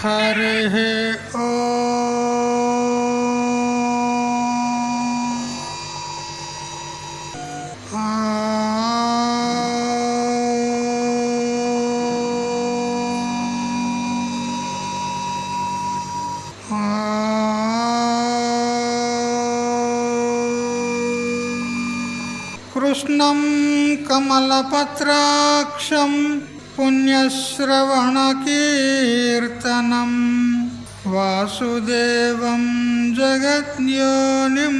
हरिः कृष्णं कमलपत्राक्षं पुण्यश्रवणकीर्तनं वासुदेवं जगद्योनिं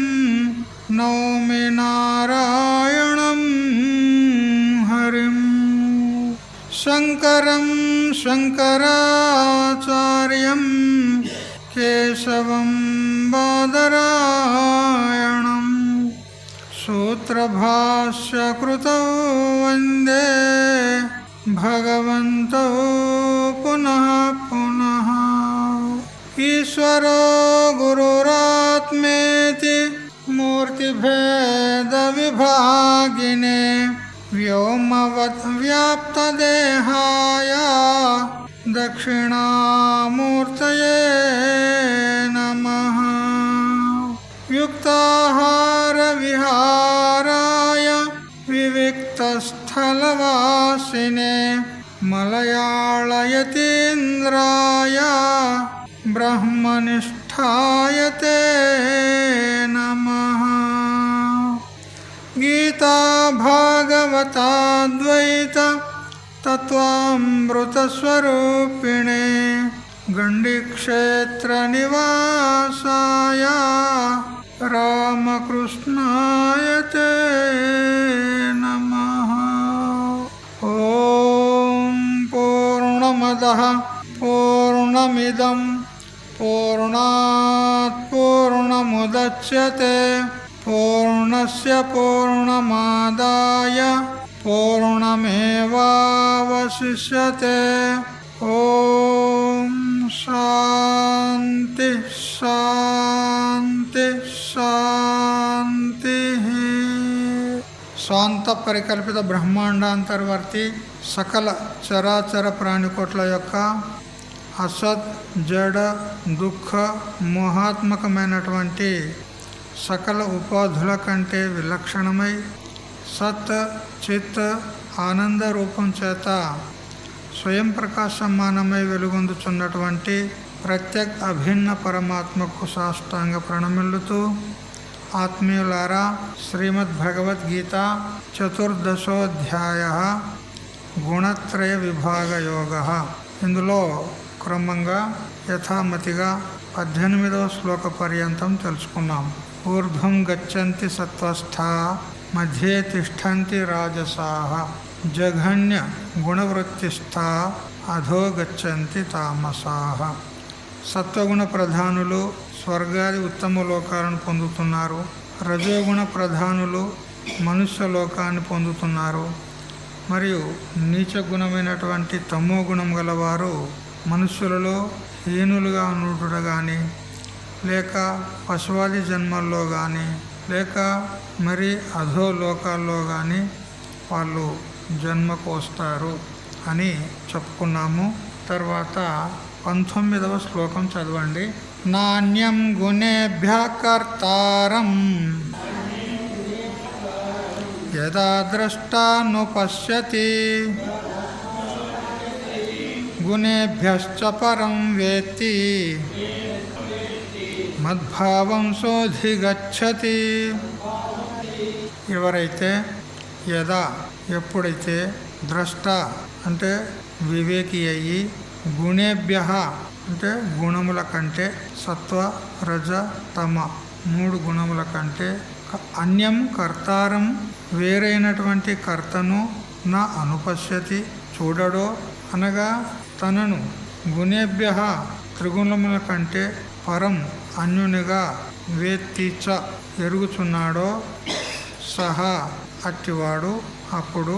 नौमि नारायणं हरिं शङ्करं शङ्कराचार्यं केशवं बादरायणं सूत्रभाष्यकृतौ वन्दे भगवन्तौ पुनः पुनः। ईश्वरो गुरुरात्मेति मूर्तिभेदविभागिने व्योमवद्व्याप्तदेहाय दक्षिणामूर्तये नमः। युक्ताहारविहाराय विविक्तस्थलवासिने मलयाळयतीन्द्राय ब्रह्मनिष्ठाय ते नमः। गीता भागवताद्वैत तत्त्वामृतस्वरूपिणे गण्डीक्षेत्रनिवासाय रामकृष्णाय ते नमः। ॐ पूर्णमदः पूर्णमिदं पूर्णात् पूर्णमुदच्यते पूर्णस्य पूर्णमादाय पूर्णमेवावशिष्यते। ॐ शान्ति शान्ति शान्तिः। స్వాంత పరికల్పిత బ్రహ్మాండాంతర్వర్తి సకల చరాచర ప్రాణికోట్ల యొక్క అసత్ జడ దుఃఖ మోహాత్మకమైనటువంటి సకల ఉపాధుల కంటే విలక్షణమై సత్ చిత్ ఆనంద రూపం చేత స్వయం ప్రకాశమానమై వెలుగొందుచున్నటువంటి ప్రత్యేక అభిన్న పరమాత్మకు సాష్టాంగ ప్రణమిల్లుతూ ఆత్మీయులారా, శ్రీమద్ భగవద్గీత చతుర్దశోధ్యాయ గుణత్రయ విభాగ యోగ. ఇందులో క్రమంగా యథామతిగా 18వ శ్లోక పర్యంతం తెలుసుకున్నాం. ఊర్ధ్వం గచ్చంతి సత్వస్థా మధ్యే తిష్టంతి రాజసాః జఘన్య గుణవృత్తిస్థా అధో గచ్చంతి తామసాః. సత్వగుణ ప్రధానులు స్వర్గాది ఉత్తమ లోకాలను పొందుతున్నారు. రజోగుణ ప్రధానులు మనుష్య లోకాన్ని పొందుతున్నారు. మరియు నీచ గుణమైనటువంటి తమో గుణం గలవారు మనుష్యులలో హీనులుగా ఉండుట కానీ, లేక పశువాది జన్మల్లో కానీ, లేక మరి అధో లోకాల్లో కానీ వాళ్ళు జన్మకు వస్తారు అని చెప్పుకున్నాము. తర్వాత 19వ శ్లోకం చదవండి. నాణ్యం గుణేభ్య కర్తారం యదా ద్రష్టానుపశ్యతి గుణేభ్యశ్చ పరం వేత్తి మద్భావం సోధిగచ్చతి. ఎవరైతే యదా ఎప్పుడైతే ద్రష్ట అంటే వివేకి అయ్యి, గుణేభ్య అంటే గుణముల కంటే, సత్వ రజ తమ 3 గుణముల కంటే, అన్యం కర్తారం వేరైనటువంటి కర్తను నా అనుపశ్యతి చూడడో అనగా తనను గుణేభ్య త్రిగుణముల కంటే పరం అన్యునిగా వేత్తిచ ఎరుగుచున్నాడో సహా అట్టివాడు అప్పుడు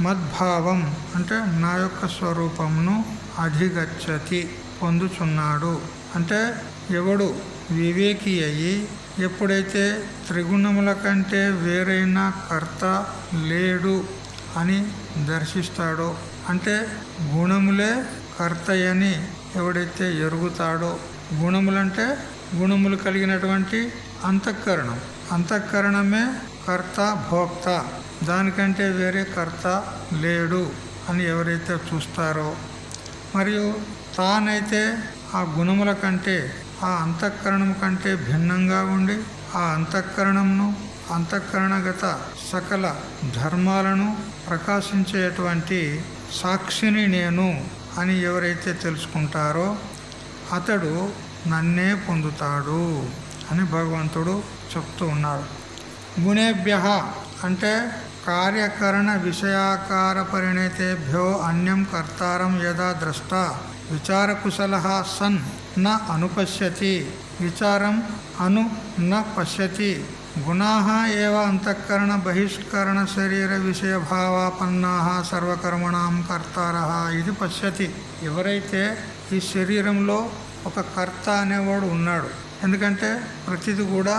మద్భావం అంటే నా యొక్క స్వరూపమును అధిగచ్చతి పొందుచున్నాడు. అంటే ఎవడు వివేకి అయ్యి ఎప్పుడైతే త్రిగుణముల కంటే వేరైన కర్త లేడు అని దర్శిస్తాడో, అంటే గుణములే కర్తయని ఎవడైతే ఎరుగుతాడో, గుణములంటే గుణములు కలిగినటువంటి అంతఃకరణం. అంతఃకరణమే కర్త భోక్త, దానికంటే వేరే కర్త లేడు అని ఎవరైతే చూస్తారో, మరియు తానైతే ఆ గుణముల కంటే ఆ అంతఃకరణం కంటే భిన్నంగా ఉండి ఆ అంతఃకరణంను అంతఃకరణగత సకల ధర్మాలను ప్రకాశించేటువంటి సాక్షిని నేను అని ఎవరైతే తెలుసుకుంటారో అతడు నన్నే పొందుతాడు అని భగవంతుడు చెప్తూ ఉన్నాడు. గుణేభ్య అంటే కార్యకరణ విషయాకార పరిణతేభ్యో అన్యం కర్తారం యదా ద్రష్ట విచారకుశల సన్ న అనుపశ్యతి, విచారం అను న పశ్యతి, గుణాః ఏవ అంతఃకరణ బహిష్కరణ శరీర విషయభావాపన్నాః సర్వకర్మణాం కర్తారః ఇది పశ్యతి. ఎవరైతే ఈ శరీరంలో ఒక కర్త అనేవాడు ఉన్నాడు, ఎందుకంటే ప్రతిది కూడా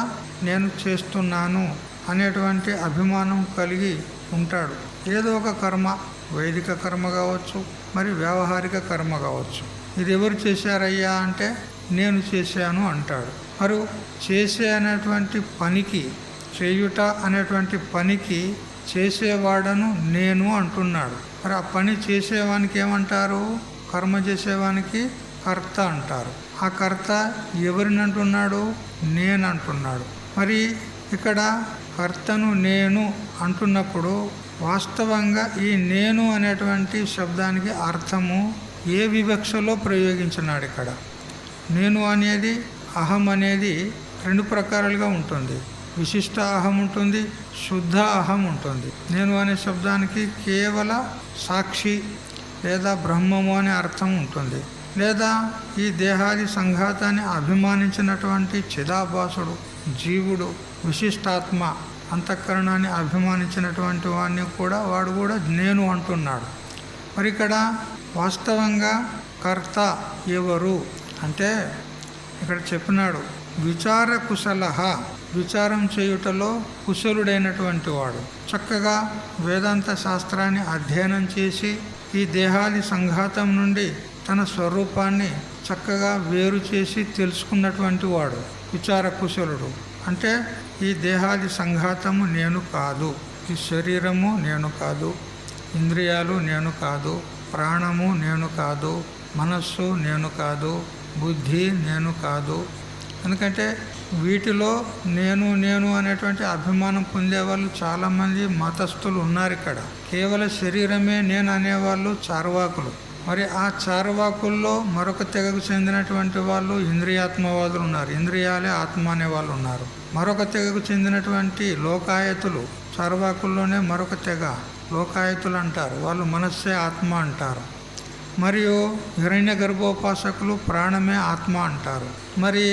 నేను చేస్తున్నాను అనేటువంటి అభిమానం కలిగి ఉంటాడు. ఏదో ఒక కర్మ, వైదిక కర్మ కావచ్చు, మరి వ్యావహారిక కర్మ కావచ్చు. ఇది ఎవరు చేశారయ్యా అంటే నేను చేశాను అంటాడు. మరి చేసే అనేటువంటి పనికి, చేయుట అనేటువంటి పనికి చేసేవాడను నేను అంటున్నాడు. మరి ఆ పని చేసేవానికి ఏమంటారు? కర్మ చేసేవానికి కర్త అంటారు. ఆ కర్త ఎవరిని అంటున్నాడు? నేను అంటున్నాడు. మరి ఇక్కడ కర్తను నేను అంటున్నప్పుడు వాస్తవంగా ఈ నేను అనేటువంటి శబ్దానికి అర్థము ఏ వివక్షలో ప్రయోగించినాడు? ఇక్కడ నేను అనేది, అహం అనేది రెండు ప్రకారాలుగా ఉంటుంది. విశిష్ట అహం ఉంటుంది, శుద్ధ అహం ఉంటుంది. నేను అనే శబ్దానికి కేవల సాక్షి లేదా బ్రహ్మము అనే అర్థం ఉంటుంది. లేదా ఈ దేహాది సంఘాతాన్ని అభిమానించినటువంటి చిదాభాసుడు, జీవుడు, విశిష్టాత్మ, అంతఃకరణాన్ని అభిమానించినటువంటి వాడిని కూడా వాడు కూడా నేను అంటున్నాడు. మరి ఇక్కడ వాస్తవంగా కర్త ఎవరు అంటే ఇక్కడ చెప్పినాడు, విచార కుశల, విచారం చేయుటలో కుశలుడైనటువంటి వాడు, చక్కగా వేదాంత శాస్త్రాన్ని అధ్యయనం చేసి ఈ దేహాది సంఘాతం నుండి తన స్వరూపాన్ని చక్కగా వేరు చేసి తెలుసుకున్నటువంటి వాడు విచార కుశలుడు. అంటే ఈ దేహాది సంఘాతము నేను కాదు, ఈ శరీరము నేను కాదు, ఇంద్రియాలు నేను కాదు, ప్రాణము నేను కాదు, మనస్సు నేను కాదు, బుద్ధి నేను కాదు. ఎందుకంటే వీటిలో నేను నేను అనేటువంటి అభిమానం పొందేవాళ్ళు చాలామంది మతస్థులు ఉన్నారు. ఇక్కడ కేవల శరీరమే నేను అనేవాళ్ళు చార్వాకులు. మరి ఆ చార్వాకుల్లో మరొక తెగకు చెందినటువంటి వాళ్ళు ఇంద్రియాత్మవాదులు ఉన్నారు, ఇంద్రియాలే ఆత్మ అనే వాళ్ళు ఉన్నారు. మరొక తెగకు చెందినటువంటి లోకాయతులు, చార్వాకుల్లోనే మరొక తెగ లోకాయతులు అంటారు, వాళ్ళు మనస్సే ఆత్మ అంటారు. మరియు హిరణ్య గర్భోపాసకులు ప్రాణమే ఆత్మ అంటారు. మరి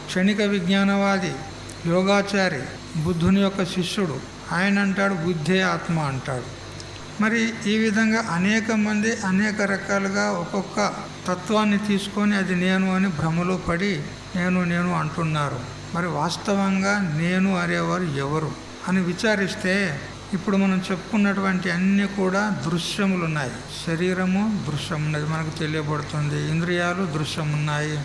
క్షణిక విజ్ఞానవాది యోగాచారి, బుద్ధుని యొక్క శిష్యుడు, ఆయన అంటాడు బుద్ధే ఆత్మ అంటాడు. మరి ఈ విధంగా అనేక మంది అనేక రకాలుగా ఒక్కొక్క తత్వాన్ని తీసుకొని అది నేను అని భ్రమలో పడి నేను నేను అంటున్నారు. మరి వాస్తవంగా నేను అనేవారు ఎవరు అని విచారిస్తే ఇప్పుడు మనం చెప్పుకున్నటువంటి అన్నీ కూడా దృశ్యములు ఉన్నాయి. శరీరము దృశ్యం ఉన్నది, మనకు తెలియబడుతుంది. ఇంద్రియాలు దృశ్యం ఉన్నాయి,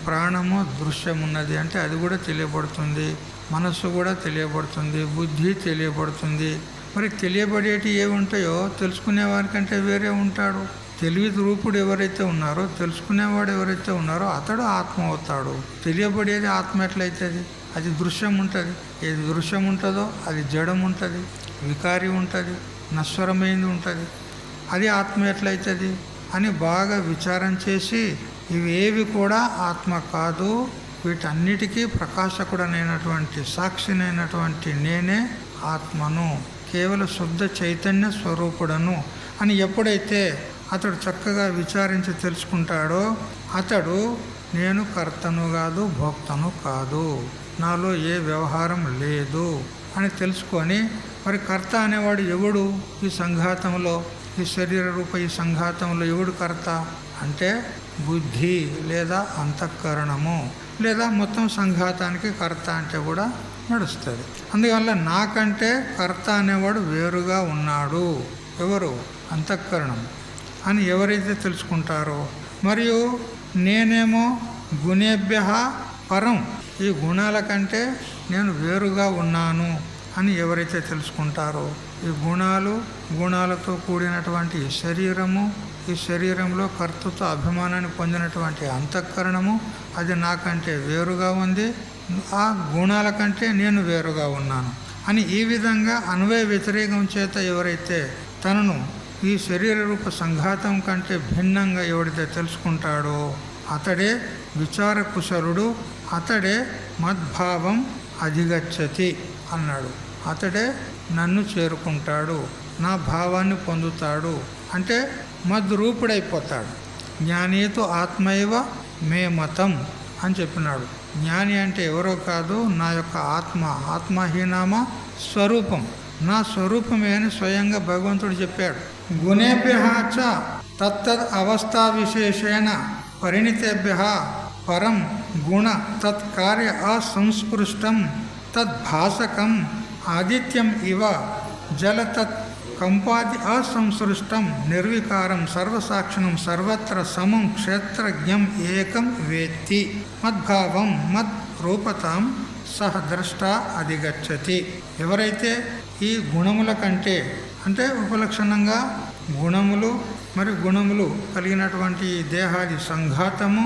ప్రాణము దృశ్యం ఉన్నది, అంటే అది కూడా తెలియబడుతుంది. మనస్సు కూడా తెలియబడుతుంది, బుద్ధి తెలియబడుతుంది. మరి తెలియబడేటి ఏవి ఉంటాయో తెలుసుకునే వారికంటే వేరే ఉంటాడు. తెలివి రూపుడు ఎవరైతే ఉన్నారో, తెలుసుకునేవాడు ఎవరైతే ఉన్నారో అతడు ఆత్మ అవుతాడు. తెలియబడేది ఆత్మ ఎట్లయితుంది? అది దృశ్యం ఉంటుంది. ఏది దృశ్యం ఉంటుందో అది జడం ఉంటుంది, వికారి ఉంటుంది, నశ్వరమైంది ఉంటుంది. అది ఆత్మ ఎట్లయితుంది అని బాగా విచారం చేసి ఇవేవి కూడా ఆత్మ కాదు, వీటన్నిటికీ ప్రకాశకుడనైనటువంటి సాక్షినైనటువంటి నేనే ఆత్మను, కేవల శుద్ధ చైతన్య స్వరూపుడను అని ఎప్పుడైతే అతడు చక్కగా విచారించి తెలుసుకుంటాడో అతడు నేను కర్తను కాదు, భోక్తను కాదు, నాలో ఏ వ్యవహారం లేదు అని తెలుసుకొని, మరి కర్త అనేవాడు ఎవడు? ఈ సంఘాతంలో, ఈ శరీర రూప ఈ సంఘాతంలో ఎవడు కర్త అంటే బుద్ధి లేదా అంతఃకరణము, లేదా మొత్తం సంఘాతానికి కర్త అంటే కూడా నడుస్తుంది. అందువల్ల నాకంటే కర్త అనేవాడు వేరుగా ఉన్నాడు. ఎవరు? అంతఃకరణం. అని ఎవరైతే తెలుసుకుంటారో, మరియు నేనేమో గుణేభ్య పరం, ఈ గుణాల కంటే నేను వేరుగా ఉన్నాను అని ఎవరైతే తెలుసుకుంటారో, ఈ గుణాలతో కూడినటువంటి శరీరము, ఈ శరీరంలో కర్తృత్వ అభిమానాన్ని పొందినటువంటి అంతఃకరణము, అది నాకంటే వేరుగా ఉంది, ఆ గుణాల కంటే నేను వేరుగా ఉన్నాను అని ఈ విధంగా అన్వయ వ్యతిరేకం చేత ఎవరైతే తనను ఈ శరీర రూప సంఘాతం కంటే భిన్నంగా ఎవడైతే తెలుసుకుంటాడో అతడే విచార కుశలుడు, అతడే మద్భావం అధిగచ్చతి అన్నాడు. అతడే నన్ను చేరుకుంటాడు, నా భావాన్ని పొందుతాడు, అంటే మద్రూపుడైపోతాడు. జ్ఞానేతు ఆత్మైవ మే మతం అని చెప్పినాడు. జ్ఞాని అంటే ఎవరో కాదు, నా యొక్క ఆత్మహీనామ స్వరూపం, నా స్వరూపమే అని స్వయంగా భగవంతుడు చెప్పాడు. గుణేభ్య చ తత్తద్ అవస్థా విశేషేణ పరిణితేభ్య పరం గుణ తత్కార్య అసంస్పృష్టం తద్భాసకం ఆదిత్యం ఇవ జలతత్ కంపాది అసంసృష్టం నిర్వికారం సర్వసాక్షిణం సర్వత్ర సమం క్షేత్రజ్ఞం ఏకం వేత్తి మద్భావం మద్ రూపతాం సహ ద్రష్ట అధిగచ్చతి. ఎవరైతే ఈ గుణముల కంటే, అంటే ఉపలక్షణంగా గుణములు మరియు గుణములు కలిగినటువంటి దేహాది సంఘాతము,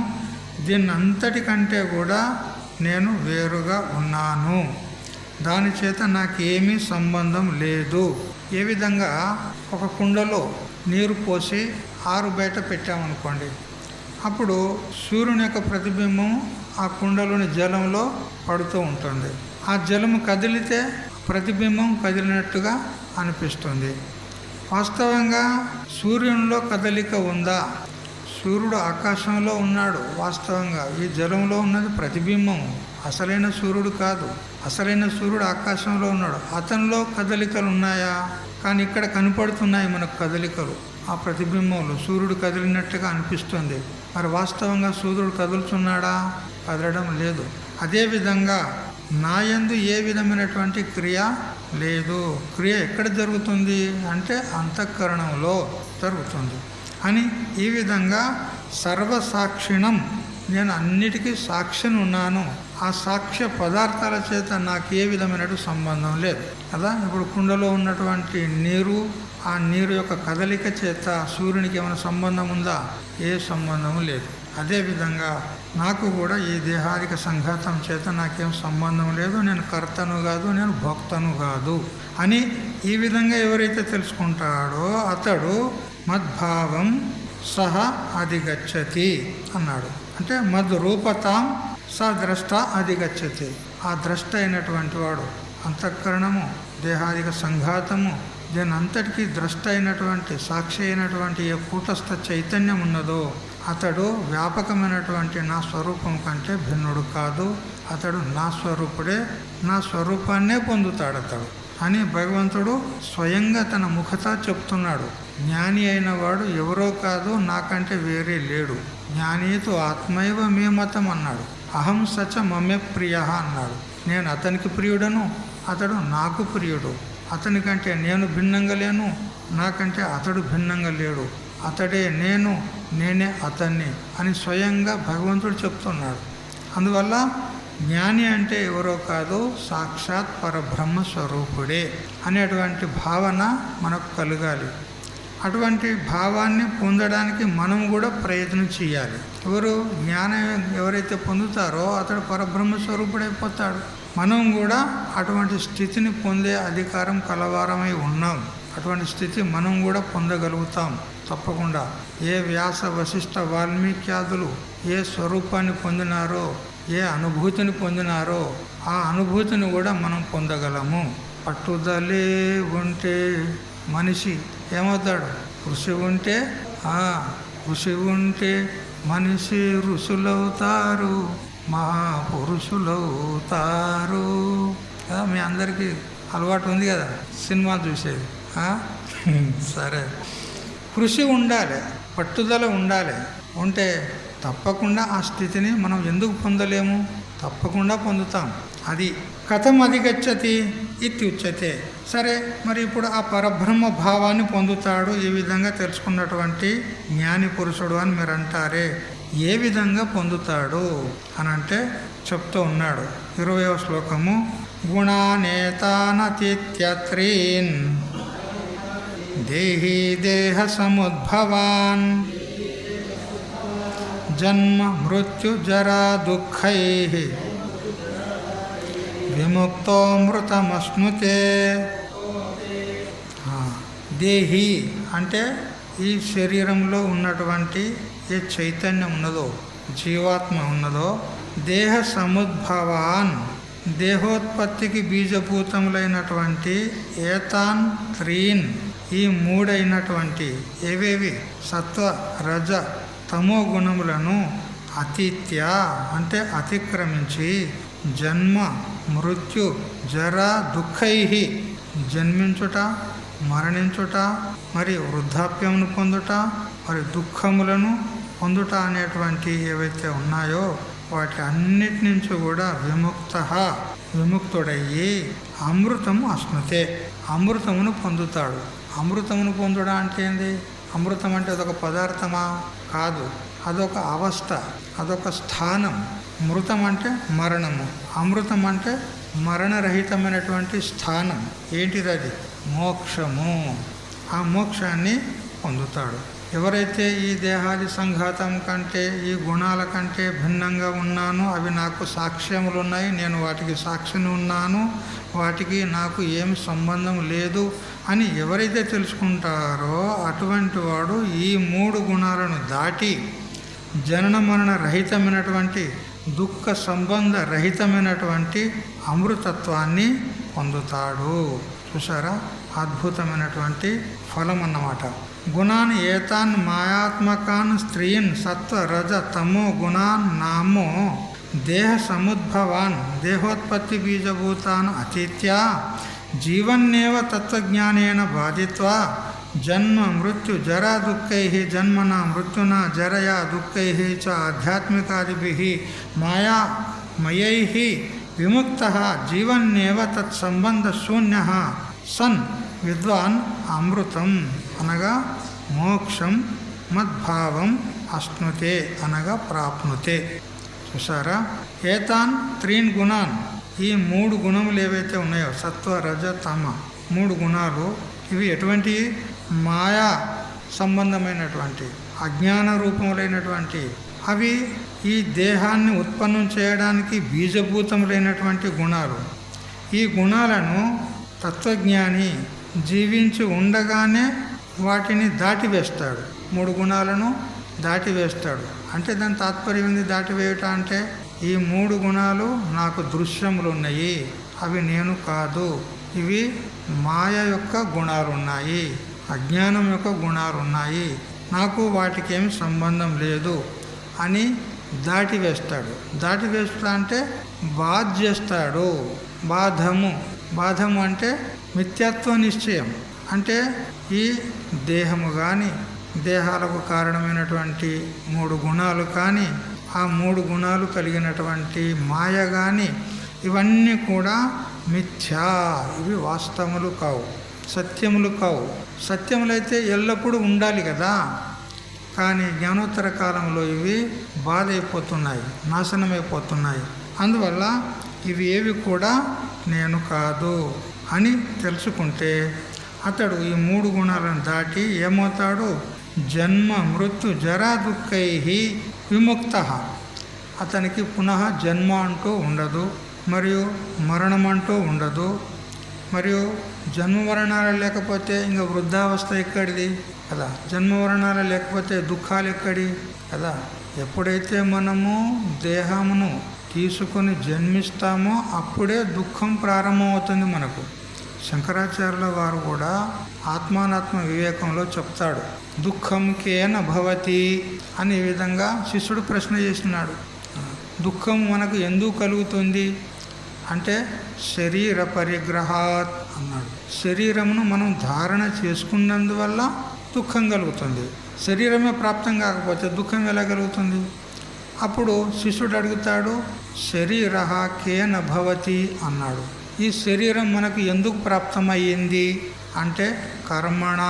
దీన్నంతటికంటే కూడా నేను వేరుగా ఉన్నాను, దాని చేత నాకేమీ సంబంధం లేదు. ఏ విధంగా ఒక కుండలో నీరు పోసి ఆరు బయట పెట్టామనుకోండి, అప్పుడు సూర్యుని యొక్క ప్రతిబింబం ఆ కుండలోని జలంలో పడుతూ ఉంటుంది. ఆ జలము కదిలితే ప్రతిబింబం కదిలినట్టుగా అనిపిస్తుంది. వాస్తవంగా సూర్యునిలో కదలిక ఉందా? సూర్యుడు ఆకాశంలో ఉన్నాడు. వాస్తవంగా ఈ జలంలో ఉన్నది ప్రతిబింబం, అసలైన సూర్యుడు కాదు. అసలైన సూర్యుడు ఆకాశంలో ఉన్నాడు, అతనిలో కదలికలు ఉన్నాయా? కానీ ఇక్కడ కనపడుతున్నాయి మనకు కదలికలు, ఆ ప్రతిబింబంలో సూర్యుడు కదిలినట్టుగా అనిపిస్తుంది. మరి వాస్తవంగా సూర్యుడు కదులుతున్నాడా? కదలడం లేదు. అదేవిధంగా నాయందు ఏ విధమైనటువంటి క్రియ లేదు. క్రియ ఎక్కడ జరుగుతుంది అంటే అంతఃకరణంలో జరుగుతుంది అని ఈ విధంగా సర్వసాక్షిణం, నేను అన్నిటికీ సాక్షిని ఉన్నాను, ఆ సాక్ష్య పదార్థాల చేత నాకు ఏ విధమైన సంబంధం లేదు కదా. ఇప్పుడు కుండలో ఉన్నటువంటి నీరు, ఆ నీరు యొక్క కదలిక చేత సూర్యునికి ఏమైనా సంబంధం ఉందా? ఏ సంబంధం లేదు. అదేవిధంగా నాకు కూడా ఈ దేహాదిక సంఘాతం చేత నాకేం సంబంధం లేదు, నేను కర్తను కాదు, నేను భోక్తను కాదు అని ఈ విధంగా ఎవరైతే తెలుసుకుంటాడో అతడు మద్భావం సహ అధిగచ్చతి అన్నాడు. అంటే మద్రూపతాం స ద్రష్ట అధిగచ్చతి. ఆ ద్రష్ట అయినటువంటి వాడు, అంతఃకరణము, దేహాదిక సంఘాతము, దీని అంతటికీ ద్రష్ట అయినటువంటి సాక్షి అయినటువంటి ఏ కూటస్థ చైతన్యం ఉన్నదో అతడు వ్యాపకమైనటువంటి నా స్వరూపం కంటే భిన్నుడు కాదు. అతడు నా స్వరూపుడే, నా స్వరూపాన్నే పొందుతాడు అతడు అని భగవంతుడు స్వయంగా తన ముఖత చెప్తున్నాడు. జ్ఞాని అయిన వాడు ఎవరో కాదు, నాకంటే వేరే లేడు. జ్ఞానీతో ఆత్మైవ మే మతం అన్నాడు. అహం సచ మమే ప్రియ అన్నాడు. నేను అతనికి ప్రియుడను, అతడు నాకు ప్రియుడు. అతనికంటే నేను భిన్నంగా లేను, నాకంటే అతడు భిన్నంగా లేడు. అతడే నేను, నేనే అతన్ని అని స్వయంగా భగవంతుడు చెప్తున్నాడు. అందువల్ల జ్ఞాని అంటే ఎవరో కాదు, సాక్షాత్ పరబ్రహ్మ స్వరూపుడే అనేటువంటి భావన మనకు కలగాలి. అటువంటి భావాన్ని పొందడానికి మనం కూడా ప్రయత్నం చేయాలి. జ్ఞానం ఎవరైతే పొందుతారో అతడు పరబ్రహ్మ స్వరూపుడైపోతాడు. మనం కూడా అటువంటి స్థితిని పొందే అధికారం కలవారమై ఉన్నాం. అటువంటి స్థితి మనం కూడా పొందగలుగుతాం తప్పకుండా. ఏ వ్యాస వశిష్ఠ వాల్మీక్యాదులు ఏ స్వరూపాన్ని పొందినారో, ఏ అనుభూతిని పొందినారో ఆ అనుభూతిని కూడా మనం పొందగలము. పట్టుదలే ఉంటే మనిషి ఏమవుతాడు? కృషి ఉంటే మనిషి ఋషులవుతారు, మహాపురుషులవుతారు. మీ అందరికీ అలవాటు ఉంది కదా సినిమా చూసేది. సరే, కృషి ఉండాలి, పట్టుదల ఉండాలి. ఉంటే తప్పకుండా ఆ స్థితిని మనం ఎందుకు పొందలేము? తప్పకుండా పొందుతాం. అది కథం అధిగచ్చతి ఇత్యుచ్యతే. సరే, మరి ఇప్పుడు ఆ పరబ్రహ్మ భావాన్ని పొందుతాడు ఈ విధంగా తెలుసుకున్నటువంటి జ్ఞాని పురుషుడు అని మీరు అంటారే, ఏ విధంగా పొందుతాడు అని అంటే చెప్తూ ఉన్నాడు. 20వ శ్లోకము. గుణానేతానతిత్యత్రీన్ దేహీ దేహ సముద్భవాన్ జన్మ మృత్యు జరా దుఃఖైః విముక్తో మృతమశ్నుతే. దేహి అంటే ఈ శరీరంలో ఉన్నటువంటి ఏ చైతన్యం ఉన్నదో, జీవాత్మ ఉన్నదో, దేహ సముద్భవాన్ దేహోత్పత్తికి బీజభూతములైనటువంటి ఏతాన్ త్రీన్ ఈ మూడైనటువంటి ఏవేవి సత్వ రజ తమో గుణములను అతిథ్య అంటే అతిక్రమించి జన్మ మృత్యు జర దుఃఖై జన్మించుట, మరణించుట, మరి వృద్ధాప్యమును పొందుట, మరి దుఃఖములను పొందుట అనేటువంటి ఏవైతే ఉన్నాయో వాటి అన్నిటి నుంచి కూడా విముక్తుడయ్యి అమృతము అశ్నుతే అమృతమును పొందుతాడు. అమృతమును పొందుడా అంటే ఏంది? అమృతం అంటే అదొక పదార్థమా? కాదు, అదొక అవస్థ, అదొక స్థానం. మృతం అంటే మరణము, అమృతం అంటే మరణరహితమైనటువంటి స్థానం. ఏంటిది? అది మోక్షము. ఆ మోక్షాన్ని పొందుతాడు. ఎవరైతే ఈ దేహాది సంఘాతం కంటే ఈ గుణాల కంటే భిన్నంగా ఉన్నానో, అవి నాకు సాక్ష్యములు ఉన్నాయి, నేను వాటికి సాక్షిని ఉన్నాను, వాటికి నాకు ఏమి సంబంధం లేదు అని ఎవరైతే తెలుసుకుంటారో అటువంటి వాడు ఈ 3 గుణాలను దాటి జనన మరణ రహితమైనటువంటి దుఃఖ సంబంధ రహితమైనటువంటి అమృతత్వాన్ని పొందుతాడు. చూసారా, అద్భుతమైనటువంటి ఫలం అన్నమాట. గుణాన్ ఏతాన్ మాయాత్మకాన్ స్త్రీన్ సత్వ రజ తమో గుణాన్ నామో దేహ సముద్భవాన్ దేహోత్పత్తి బీజభూతాన్ అతిథ్య జీవన్నేవ తత్వజ్ఞానేన బాధిత్వా జన్మ మృత్యు జరా దుఃఖై జన్మన మృత్యునా జరయా దుఃఖై చ ఆధ్యాత్మికాదిభిః మాయామయై విముక్తః జీవన్నేవ తత్సంబంధ శూన్యః సన్ విద్వాన్ అమృతం అనగా మోక్షం మద్భావం అశ్నుతే అనగా ప్రాప్నుతే. చూసారా, ఏతాన్ 3 గుణాన్ ఈ 3 గుణములు ఏవైతే ఉన్నాయో సత్వ రజ తమ 3 గుణాలు ఇవి ఎటువంటి మాయా సంబంధమైనటువంటి అజ్ఞాన రూపములైనటువంటి అవి ఈ దేహాన్ని ఉత్పన్నం చేయడానికి బీజభూతములైనటువంటి గుణాలు. ఈ గుణాలను తత్వజ్ఞాని జీవించి ఉండగానే వాటిని దాటివేస్తాడు. 3 గుణాలను దాటివేస్తాడు. అంటే దాని తాత్పర్యం ఉంది. దాటివేయట అంటే ఈ 3 గుణాలు నాకు దృశ్యములు ఉన్నాయి, అవి నేను కాదు, ఇవి మాయ యొక్క గుణాలు ఉన్నాయి, అజ్ఞానం యొక్క గుణాలు ఉన్నాయి, నాకు వాటికి ఏమి సంబంధం లేదు అని దాటివేస్తాడు. దాటివేస్తా అంటే బాధ్యస్తాడు. బాధము అంటే మిథ్యాత్వ నిశ్చయం. అంటే ఈ దేహము కానీ దేహాలకు కారణమైనటువంటి 3 గుణాలు కానీ ఆ 3 గుణాలు కలిగినటువంటి మాయ కానీ ఇవన్నీ కూడా మిథ్యా, ఇవి వాస్తవములు కావు, సత్యములు కావు. సత్యములైతే ఎల్లప్పుడూ ఉండాలి కదా, కానీ జ్ఞానోత్తర కాలంలో ఇవి బాధ అయిపోతున్నాయి, నాశనమైపోతున్నాయి. అందువల్ల ఇవి ఏవి కూడా నేను కాదు అని తెలుసుకుంటే అతడు ఈ 3 గుణాలను దాటి ఏమవుతాడు? జన్మ మృత్యు జరా దుఃఖై విముక్త. అతనికి పునః జన్మ అంటూ ఉండదు, మరియు మరణం అంటూ ఉండదు. మరియు జన్మ మరణాలు లేకపోతే ఇంకా వృద్ధావస్థ ఎక్కడిది కదా, జన్మ మరణాలు లేకపోతే దుఃఖాలు ఎక్కడి కదా. ఎప్పుడైతే మనము దేహమును తీసుకొని జన్మిస్తామో అప్పుడే దుఃఖం ప్రారంభమవుతుంది మనకు. శంకరాచార్యుల వారు కూడా ఆత్మానాత్మ వివేకంలో చెప్తాడు, దుఃఖం కేన భవతి అని ఈ విధంగా శిష్యుడు ప్రశ్న చేస్తున్నాడు. దుఃఖం మనకు ఎందుకు కలుగుతుంది అంటే శరీర పరిగ్రహాత్ అన్నాడు. శరీరమును మనం ధారణ చేసుకున్నందువల్ల దుఃఖం కలుగుతుంది. శరీరమే ప్రాప్తం కాకపోతే దుఃఖం ఎలా కలుగుతుంది? అప్పుడు శిష్యుడు అడుగుతాడు, శరీర కేన భవతి అన్నాడు. ఈ శరీరం మనకు ఎందుకు ప్రాప్తమయ్యింది అంటే కర్మణ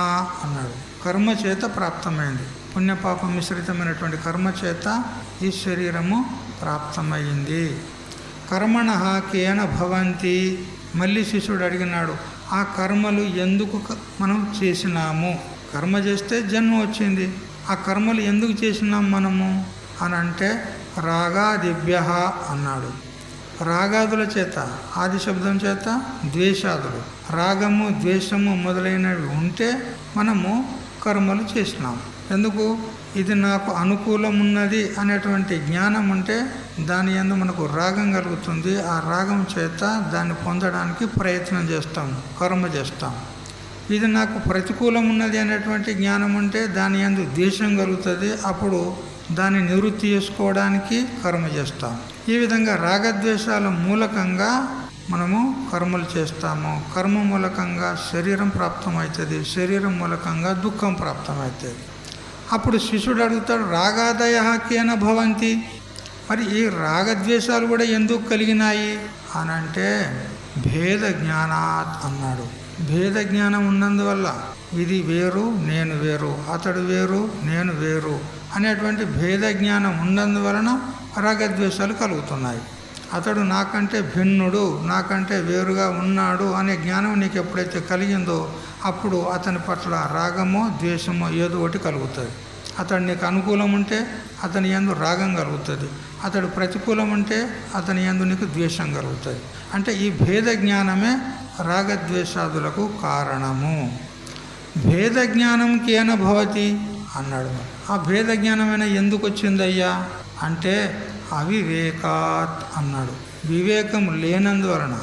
అన్నాడు. కర్మ చేత ప్రాప్తమైంది. పుణ్యపాప మిశ్రితమైనటువంటి కర్మ చేత ఈ శరీరము ప్రాప్తమయ్యింది. కర్మణ కేన భవంతి. మళ్ళీ శిష్యుడు అడిగినాడు, ఆ కర్మలు ఎందుకు మనం చేసినాము? కర్మ చేస్తే జన్మ వచ్చింది. ఆ కర్మలు ఎందుకు చేసినాం మనము అని అంటే రాగాదిభ్య అన్నాడు. రాగాదుల చేత, ఆది శబ్దం చేత ద్వేషాదులు, రాగము ద్వేషము మొదలైనవి ఉంటే మనము కర్మలు చేసినాం. ఎందుకు? ఇది నాకు అనుకూలం ఉన్నది అనేటువంటి జ్ఞానం ఉంటే దాని యందు మనకు రాగం కలుగుతుంది. ఆ రాగం చేత దాన్ని పొందడానికి ప్రయత్నం చేస్తాం, కర్మ చేస్తాం. ఇది నాకు ప్రతికూలం ఉన్నది అనేటువంటి జ్ఞానం ఉంటే దాని యందు ద్వేషం కలుగుతుంది. అప్పుడు దాన్ని నివృత్తి చేసుకోవడానికి కర్మ చేస్తాం. ఈ విధంగా రాగద్వేషాల మూలకంగా మనము కర్మలు చేస్తాము. కర్మ మూలకంగా శరీరం ప్రాప్తమవుతుంది. శరీరం మూలకంగా దుఃఖం ప్రాప్తమవుతుంది. అప్పుడు శిష్యుడు అడుగుతాడు, రాగాదయ కేన భవంతి. మరి ఈ రాగద్వేషాలు కూడా ఎందుకు కలిగినాయి అని అంటే భేద జ్ఞానాత్ అన్నాడు. భేద జ్ఞానం ఉన్నందువల్ల ఇది వేరు నేను వేరు, అతడు వేరు నేను వేరు అనేటువంటి భేద జ్ఞానం ఉన్నందువలన రాగద్వేషాలు కలుగుతున్నాయి. అతడు నాకంటే భిన్నుడు, నాకంటే వేరుగా ఉన్నాడు అనే జ్ఞానం నీకు ఎప్పుడైతే కలిగిందో అప్పుడు అతని పట్ల రాగమో ద్వేషమో ఏదో ఒకటి కలుగుతుంది. అతడు నీకు అనుకూలం ఉంటే అతని యందు రాగం కలుగుతుంది. అతడు ప్రతికూలం ఉంటే అతని యందు నీకు ద్వేషం కలుగుతుంది. అంటే ఈ భేద జ్ఞానమే రాగద్వేషాదులకు కారణము. భేద జ్ఞానం కేన భవతి అన్నాడు. ఆ భేద జ్ఞానమైన ఎందుకు వచ్చిందయ్యా అంటే అవివేకాత్ అన్నాడు. వివేకం లేనందువలన.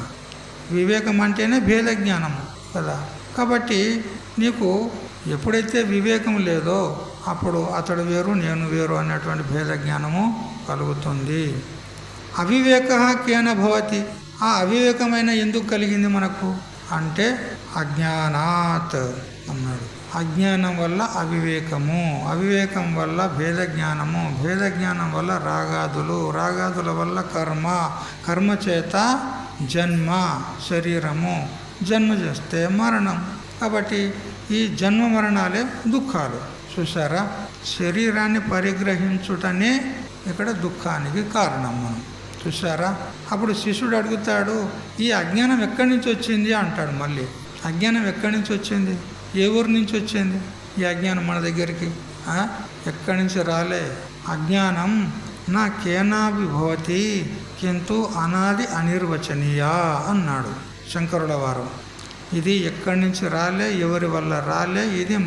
వివేకం అంటేనే భేద జ్ఞానము కదా. కాబట్టి నీకు ఎప్పుడైతే వివేకం లేదో అప్పుడు అతడు వేరు నేను వేరు అనేటువంటి భేద జ్ఞానము కలుగుతుంది. అవివేక కేన భవతి. ఆ అవివేకమైన ఎందుకు కలిగింది మనకు అంటే అజ్ఞానాత్ అన్నాడు. అజ్ఞానం వల్ల అవివేకము, అవివేకం వల్ల భేద జ్ఞానము, భేద జ్ఞానం వల్ల రాగాదులు, రాగాదుల వల్ల కర్మ, కర్మ చేత జన్మ, శరీరము, జన్మ చేస్తే మరణం. కాబట్టి ఈ జన్మ మరణాలే దుఃఖాలు. చూసారా, శరీరాన్ని పరిగ్రహించుటనే ఇక్కడ దుఃఖానికి కారణం. మనం చూసారా. అప్పుడు శిష్యుడు అడుగుతాడు, ఈ అజ్ఞానం ఎక్కడి నుంచి వచ్చింది అంటాడు. మళ్ళీ అజ్ఞానం ఎక్కడి నుంచి వచ్చింది? ఏ ఊరి నుంచి వచ్చింది ఈ అజ్ఞానం మన దగ్గరికి? ఎక్కడి నుంచి రాలే. అజ్ఞానం నా కేనాభి భవతి కింటు అనాది అనిర్వచనీయ అన్నాడు శంకరుల వారు. ఇది ఎక్కడి నుంచి రాలే, ఎవరి వల్ల రాలే, ఇది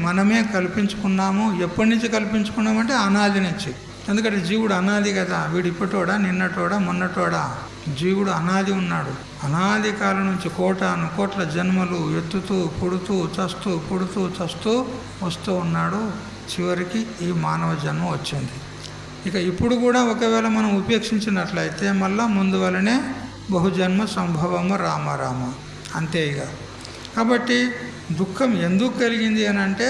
మనమే కల్పించుకున్నాము. ఎప్పటి నుంచి కల్పించుకున్నామంటే అనాది నుంచి. ఎందుకంటే జీవుడు అనాది కదా. వీడు ఇప్పటోడా, నిన్నటోడా, మొన్నటోడా? జీవుడు అనాది ఉన్నాడు. అనాది కాలం నుంచి కోట్ల జన్మలు ఎత్తుతూ పుడుతూ చస్తూ పుడుతూ చస్తూ వస్తూ ఉన్నాడు. చివరికి ఈ మానవ జన్మ వచ్చింది. ఇక ఇప్పుడు కూడా ఒకవేళ మనం ఉపేక్షించినట్లయితే మళ్ళా ముందు వలనే బహుజన్మ సంభవము రామ అంతే ఇక. కాబట్టి దుఃఖం ఎందుకు కలిగింది అని అంటే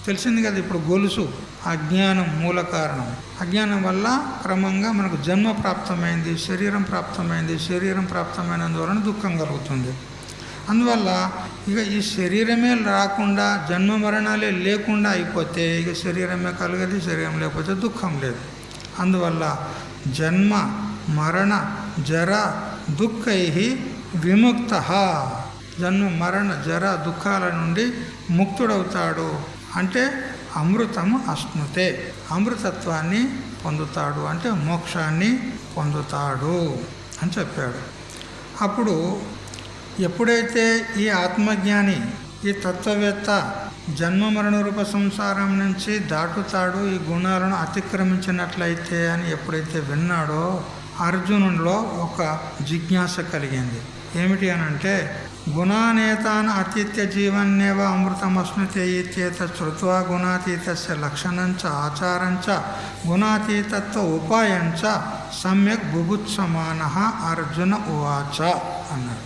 తెలిసింది కదా ఇప్పుడు. గొలుసు అజ్ఞానం మూల కారణం. అజ్ఞానం వల్ల క్రమంగా మనకు జన్మ ప్రాప్తమైంది, శరీరం ప్రాప్తమైంది. శరీరం ప్రాప్తమైనందువలన దుఃఖం కలుగుతుంది. అందువల్ల ఇక ఈ శరీరమే రాకుండా జన్మ మరణాలే లేకుండా అయిపోతే ఇక శరీరమే కలగదు, శరీరం లేకపోతే దుఃఖం లేదు. అందువల్ల జన్మ మరణ జర దుఃఖై విముక్త. జన్మ మరణ జర దుఃఖాల నుండి ముక్తుడవుతాడు. అంటే అమృతము అశ్నుతే, అమృతత్వాన్ని పొందుతాడు, అంటే మోక్షాన్ని పొందుతాడు అని చెప్పాడు. అప్పుడు ఎప్పుడైతే ఈ ఆత్మజ్ఞాని, ఈ తత్వవేత్త జన్మ మరణ రూప సంసారం నుంచి దాటుతాడు, ఈ గుణాలను అతిక్రమించినట్లయితే అని ఎప్పుడైతే విన్నాడో అర్జునుడిలో ఒక జిజ్ఞాస కలిగింది. ఏమిటి అనంటే గుణానేతాన్ అతీత్య జీవన్నేవ అమృతమశ్నుతే ఇత్యేత శ్రుత్వా గుణాతీతస్య లక్షణంచ ఆచారంచ గుణాతీతత్వ ఉపాయంచ సమ్యక్ బుభుత్సమానః అర్జున ఉవాచ అన్నాడు.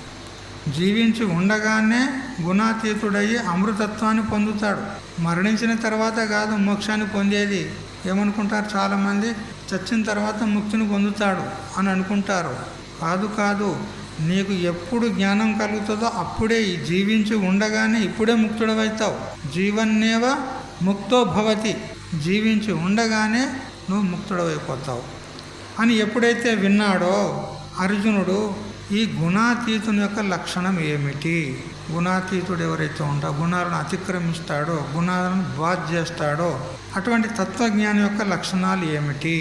జీవించి ఉండగానే గుణాతీతుడయ్యి అమృతత్వాన్ని పొందుతాడు. మరణించిన తర్వాత కాదు మోక్షాన్ని పొందేది. ఏమనుకుంటారు చాలామంది, చచ్చిన తర్వాత ముక్తిని పొందుతాడు అని అనుకుంటారు. కాదు కాదు, నీకు ఎప్పుడు జ్ఞానం కలుగుతుందో అప్పుడే, జీవించి ఉండగానే ఇప్పుడే ముక్తుడవైతావు. జీవన్నేవ ముక్తో భవతి, జీవించి ఉండగానే నువ్వు ముక్తుడవైపోతావు అని ఎప్పుడైతే విన్నాడో అర్జునుడు, ఈ గుణాతీతుని యొక్క లక్షణం ఏమిటి, గుణాతీతుడు ఎవరైతే ఉంటాడో, గుణాలను అతిక్రమిస్తాడో, గుణాలను బాధ చేస్తాడో అటువంటి తత్వజ్ఞాని యొక్క లక్షణాలు ఏమిటి,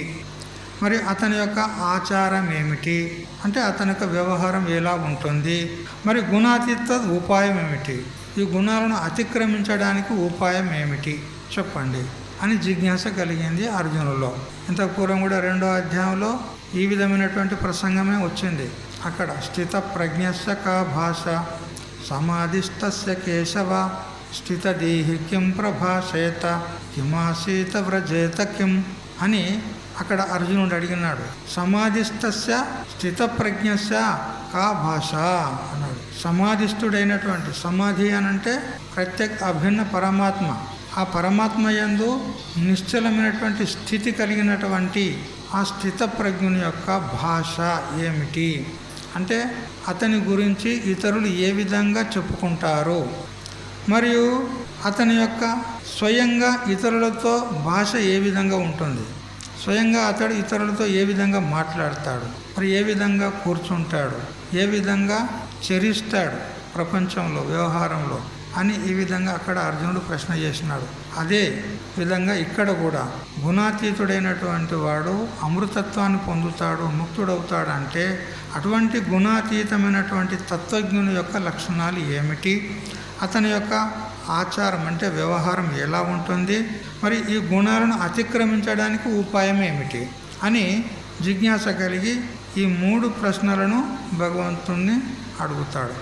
మరి అతని యొక్క ఆచారం ఏమిటి, అంటే అతని యొక్క వ్యవహారం ఎలా ఉంటుంది, మరి గుణాతీత ఉపాయం ఏమిటి, ఈ గుణాలను అతిక్రమించడానికి ఉపాయం ఏమిటి చెప్పండి అని జిజ్ఞాస కలిగింది అర్జునులో. ఇంతకు పూర్వం కూడా 2వ అధ్యాయంలో ఈ విధమైనటువంటి ప్రసంగమే వచ్చింది. అక్కడ స్థిత ప్రజ్ఞస్య కా భాష సమాధిస్థస్య కేశవ స్థితదేహి కిం ప్రభాషేత కిమాసీత వ్రజేత కిం అని అక్కడ అర్జునుడు అడిగినాడు. సమాధిస్థస్య స్థిత ప్రజ్ఞస్య కా భాష అన్నాడు. సమాధిస్థుడైనటువంటి, సమాధి అనంటే ప్రత్యేక అభిన్న పరమాత్మ, ఆ పరమాత్మ యందు నిశ్చలమైనటువంటి స్థితి కలిగినటువంటి ఆ స్థిత ప్రజ్ఞుని యొక్క భాష ఏమిటి అంటే అతని గురించి ఇతరులు ఏ విధంగా చెప్పుకుంటారు, మరియు అతని యొక్క స్వయంగా ఇతరులతో భాష ఏ విధంగా ఉంటుంది, స్వయంగా అతడు ఇతరులతో ఏ విధంగా మాట్లాడతాడు, మరి ఏ విధంగా కూర్చుంటాడు, ఏ విధంగా చరిస్తాడు ప్రపంచంలో వ్యవహారంలో అని ఈ విధంగా అక్కడ అర్జునుడు ప్రశ్న చేసినాడు. అదే విధంగా ఇక్కడ కూడా గుణాతీతుడైనటువంటి వాడు అమృతత్వాన్ని పొందుతాడు, ముక్తుడవుతాడు. అంటే అటువంటి గుణాతీతమైనటువంటి తత్వజ్ఞుని యొక్క లక్షణాలు ఏమిటి, అతని యొక్క ఆచారం అంటే వ్యవహారం ఎలా ఉంటుంది, మరి ఈ గుణాలను అతిక్రమించడానికి ఉపాయం ఏమిటి అని జిజ్ఞాస కలిగి ఈ 3 ప్రశ్నలను భగవంతుణ్ణి అడుగుతాడు.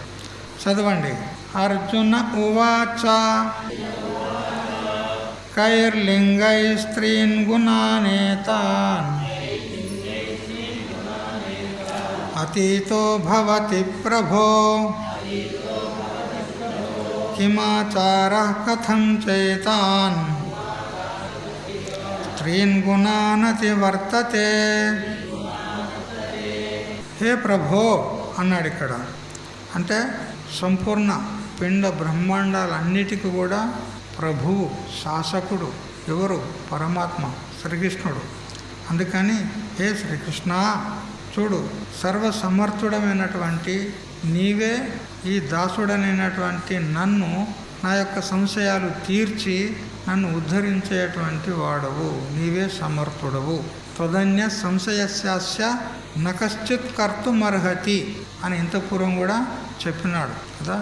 చదవండి. అర్జున ఉవాచ కైర్లింగై స్త్రీన్ గుణానేతాన్ అతీతో భవతి ప్రభో కిమాచారః కథం చేతాన్ స్త్రీన్ గుణానతివర్తతే. హే ప్రభో అన్నాడు ఇక్కడ. అంటే సంపూర్ణ పిండ బ్రహ్మాండాలన్నిటికీ కూడా ప్రభువు, శాసకుడు ఎవరు? పరమాత్మ శ్రీకృష్ణుడు. అందుకని హే శ్రీకృష్ణ, చూడు, సర్వసమర్థుడమైనటువంటి నీవే ఈ దాసుడనైనటువంటి నన్ను, నా యొక్క సంశయాలు తీర్చి నన్ను ఉద్ధరించేటువంటి వాడవు, నీవే సమర్థుడవు. త్వదన్య సంశయస్యాస్య నకశ్చిత్ కర్తుమర్హతి అని ఇంత పూర్వం కూడా చెప్పినాడు కదా.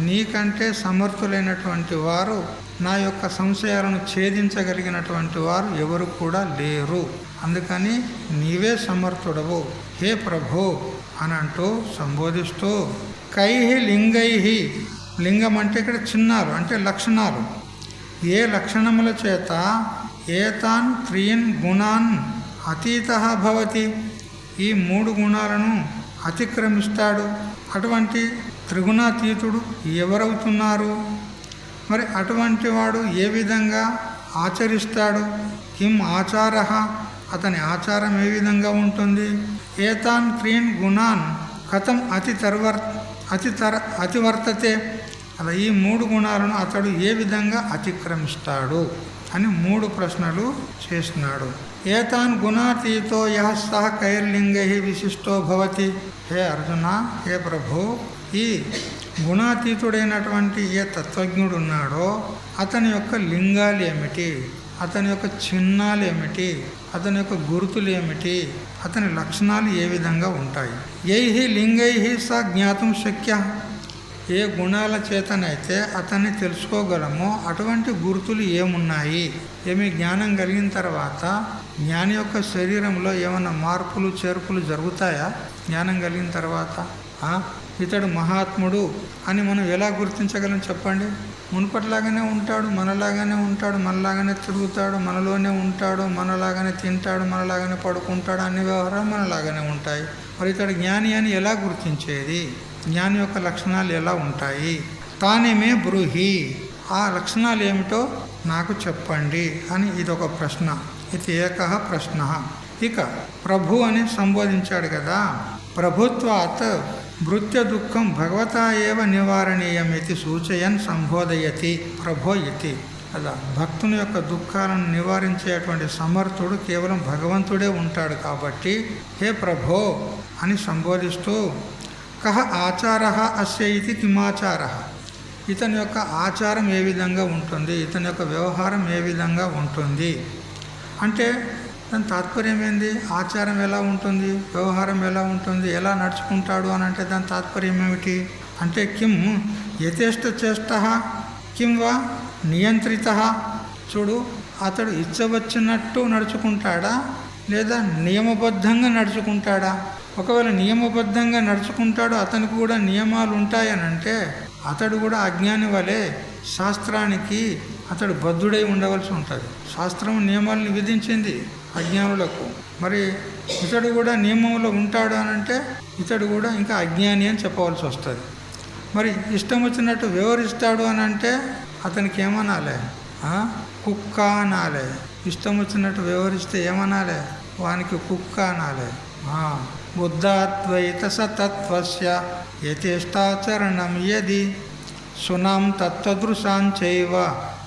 నీకంటే సమర్థులైనటువంటి వారు, నా యొక్క సంశయాలను ఛేదించగలిగినటువంటి వారు ఎవరు కూడా లేరు. అందుకని నీవే సమర్థుడవు హే ప్రభో అని అంటూ సంబోధిస్తూ, కైహి లింగైహి, లింగం అంటే ఇక్కడ చిన్నారు అంటే లక్షణాలు, ఏ లక్షణముల చేత ఏతాన్ త్రీన్ గుణాన్ అతీతః భవతి, ఈ 3 గుణాలను అతిక్రమిస్తాడు. అటువంటి త్రిగుణాతీతుడు ఎవరవుతున్నారు, మరి అటువంటి వాడు ఏ విధంగా ఆచరిస్తాడు, కిం ఆచారః, అతని ఆచారం ఏ విధంగా ఉంటుంది, ఏతాన్ త్రీన్ గుణాన్ కథం అతివర్తతే, అలా ఈ 3 గుణాలను అతడు ఏ విధంగా అతిక్రమిస్తాడు అని 3 ప్రశ్నలు చేసినాడు. ఏతాన్ గుణాతీతో యః సహ కైర్లింగై విశిష్టో భవతి. హే అర్జున, హే ప్రభు, ఈ గుణాతీతుడైనటువంటి ఏ తత్వజ్ఞుడు ఉన్నాడో అతని యొక్క లింగాలు ఏమిటి, అతని యొక్క చిహ్నాలు ఏమిటి, అతని యొక్క గుర్తులు ఏమిటి, అతని లక్షణాలు ఏ విధంగా ఉంటాయి. యైహి లింగైహి స జ్ఞాతుం శక్య, ఏ గుణాల చేతనైతే అతన్ని తెలుసుకోగలమో అటువంటి గుర్తులు ఏమున్నాయి. ఏమి జ్ఞానం కలిగిన తర్వాత జ్ఞాని యొక్క శరీరంలో ఏమైనా మార్పులు చేర్పులు జరుగుతాయా? జ్ఞానం కలిగిన తర్వాత ఇతడు మహాత్ముడు అని మనం ఎలా గుర్తించగలం చెప్పండి? మునుపటిలాగానే ఉంటాడు, మనలాగానే ఉంటాడు, మనలాగానే తిరుగుతాడు, మనలోనే ఉంటాడు, మనలాగానే తింటాడు, మనలాగానే పడుకుంటాడు, అన్ని వ్యవహారాలు మనలాగానే ఉంటాయి. మరి ఇతడు జ్ఞాని అని ఎలా గుర్తించేది జ్ఞాని యొక్క లక్షణాలు ఎలా ఉంటాయి? తానేమే బ్రూహి, ఆ లక్షణాలు ఏమిటో నాకు చెప్పండి అని ఇదొక ప్రశ్న. ఇది ఏకః ప్రశ్న. ఇక ప్రభు అని సంబోధించాడు కదా, ప్రభుత్వాత్ భృత్య దుఃఖం భగవతా ఏవ నివారణీయమితి సూచయన్ సంబోధయతి ప్రభో ఇతి. అలా భక్తుని యొక్క దుఃఖాలను నివారించేటువంటి సమర్థుడు కేవలం భగవంతుడే ఉంటాడు కాబట్టి హే ప్రభో అని సంబోధిస్తూ కహ ఆచారః అస్య ఇతి కిమాచారః, ఇతని యొక్క ఆచారం ఏ విధంగా ఉంటుంది, ఇతని యొక్క వ్యవహారం ఏ విధంగా ఉంటుంది అంటే దాని తాత్పర్యం ఏంది? ఆచారం ఎలా ఉంటుంది, వ్యవహారం ఎలా ఉంటుంది, ఎలా నడుచుకుంటాడు అని అంటే దాని తాత్పర్యం ఏమిటి అంటే కిం యథేష్ట చేష్ట కిం వా నియంత్రిత. చూడు, అతడు ఇచ్చవచ్చినట్టు నడుచుకుంటాడా లేదా నియమబద్ధంగా నడుచుకుంటాడా? ఒకవేళ నియమబద్ధంగా నడుచుకుంటాడో అతనికి కూడా నియమాలు ఉంటాయనంటే అతడు కూడా అజ్ఞాని వలె శాస్త్రానికి అతడు బద్ధుడై ఉండవలసి ఉంటుంది. శాస్త్రం నియమాలను విధించింది అజ్ఞానులకు, మరి ఇతడు కూడా నియమంలో ఉంటాడు అనంటే ఇతడు కూడా ఇంకా అజ్ఞాని అని చెప్పవలసి వస్తుంది. మరి ఇష్టం వచ్చినట్టు వివరిస్తాడు అని అంటే అతనికి ఏమనాలే? కుక్క అనాలే. ఇష్టం వచ్చినట్టు వివరిస్తే ఏమనాలే? వానికి కుక్క అనాలే. బుద్ధాద్వైత సతత్వస్య యథేష్టాచరణం యది సునాం తత్వదృశాంచైవ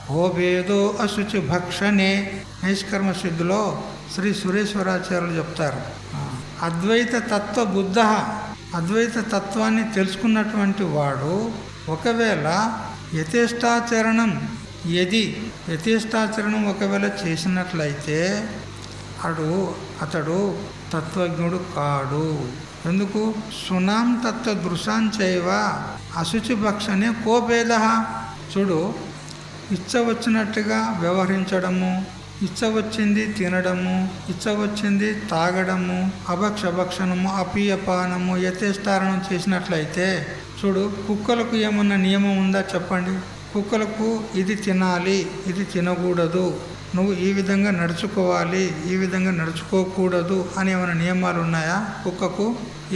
భోభేదో అశుచి భక్షణే. నైష్కర్మ సిద్ధిలో శ్రీ సురేశ్వరాచార్యులు చెప్తారు, అద్వైత తత్వ బుద్ధ, అద్వైత తత్వాన్ని తెలుసుకున్నటువంటి వాడు ఒకవేళ యథేష్టాచరణం యది, యథేష్టాచరణం ఒకవేళ చేసినట్లయితే అతడు తత్వజ్ఞుడు కాడు. ఎందుకు? సునాం తత్వ దృశాంచైవ అశుచి భక్షణే కో భేద. చూడు, ఇచ్చవచ్చినట్టుగా వ్యవహరించడము, ఇచ్చవచ్చింది తినడము, ఇచ్చవచ్చింది తాగడము, అభక్షభక్షణము, అపీయపానము, యథేష్టారణం చేసినట్లయితే చూడు, కుక్కలకు ఏమన్నా నియమం ఉందా చెప్పండి? కుక్కలకు ఇది తినాలి, ఇది తినకూడదు, నువ్వు ఈ విధంగా నడుచుకోవాలి, ఈ విధంగా నడుచుకోకూడదు అని ఏమైనా నియమాలు ఉన్నాయా? కుక్కకు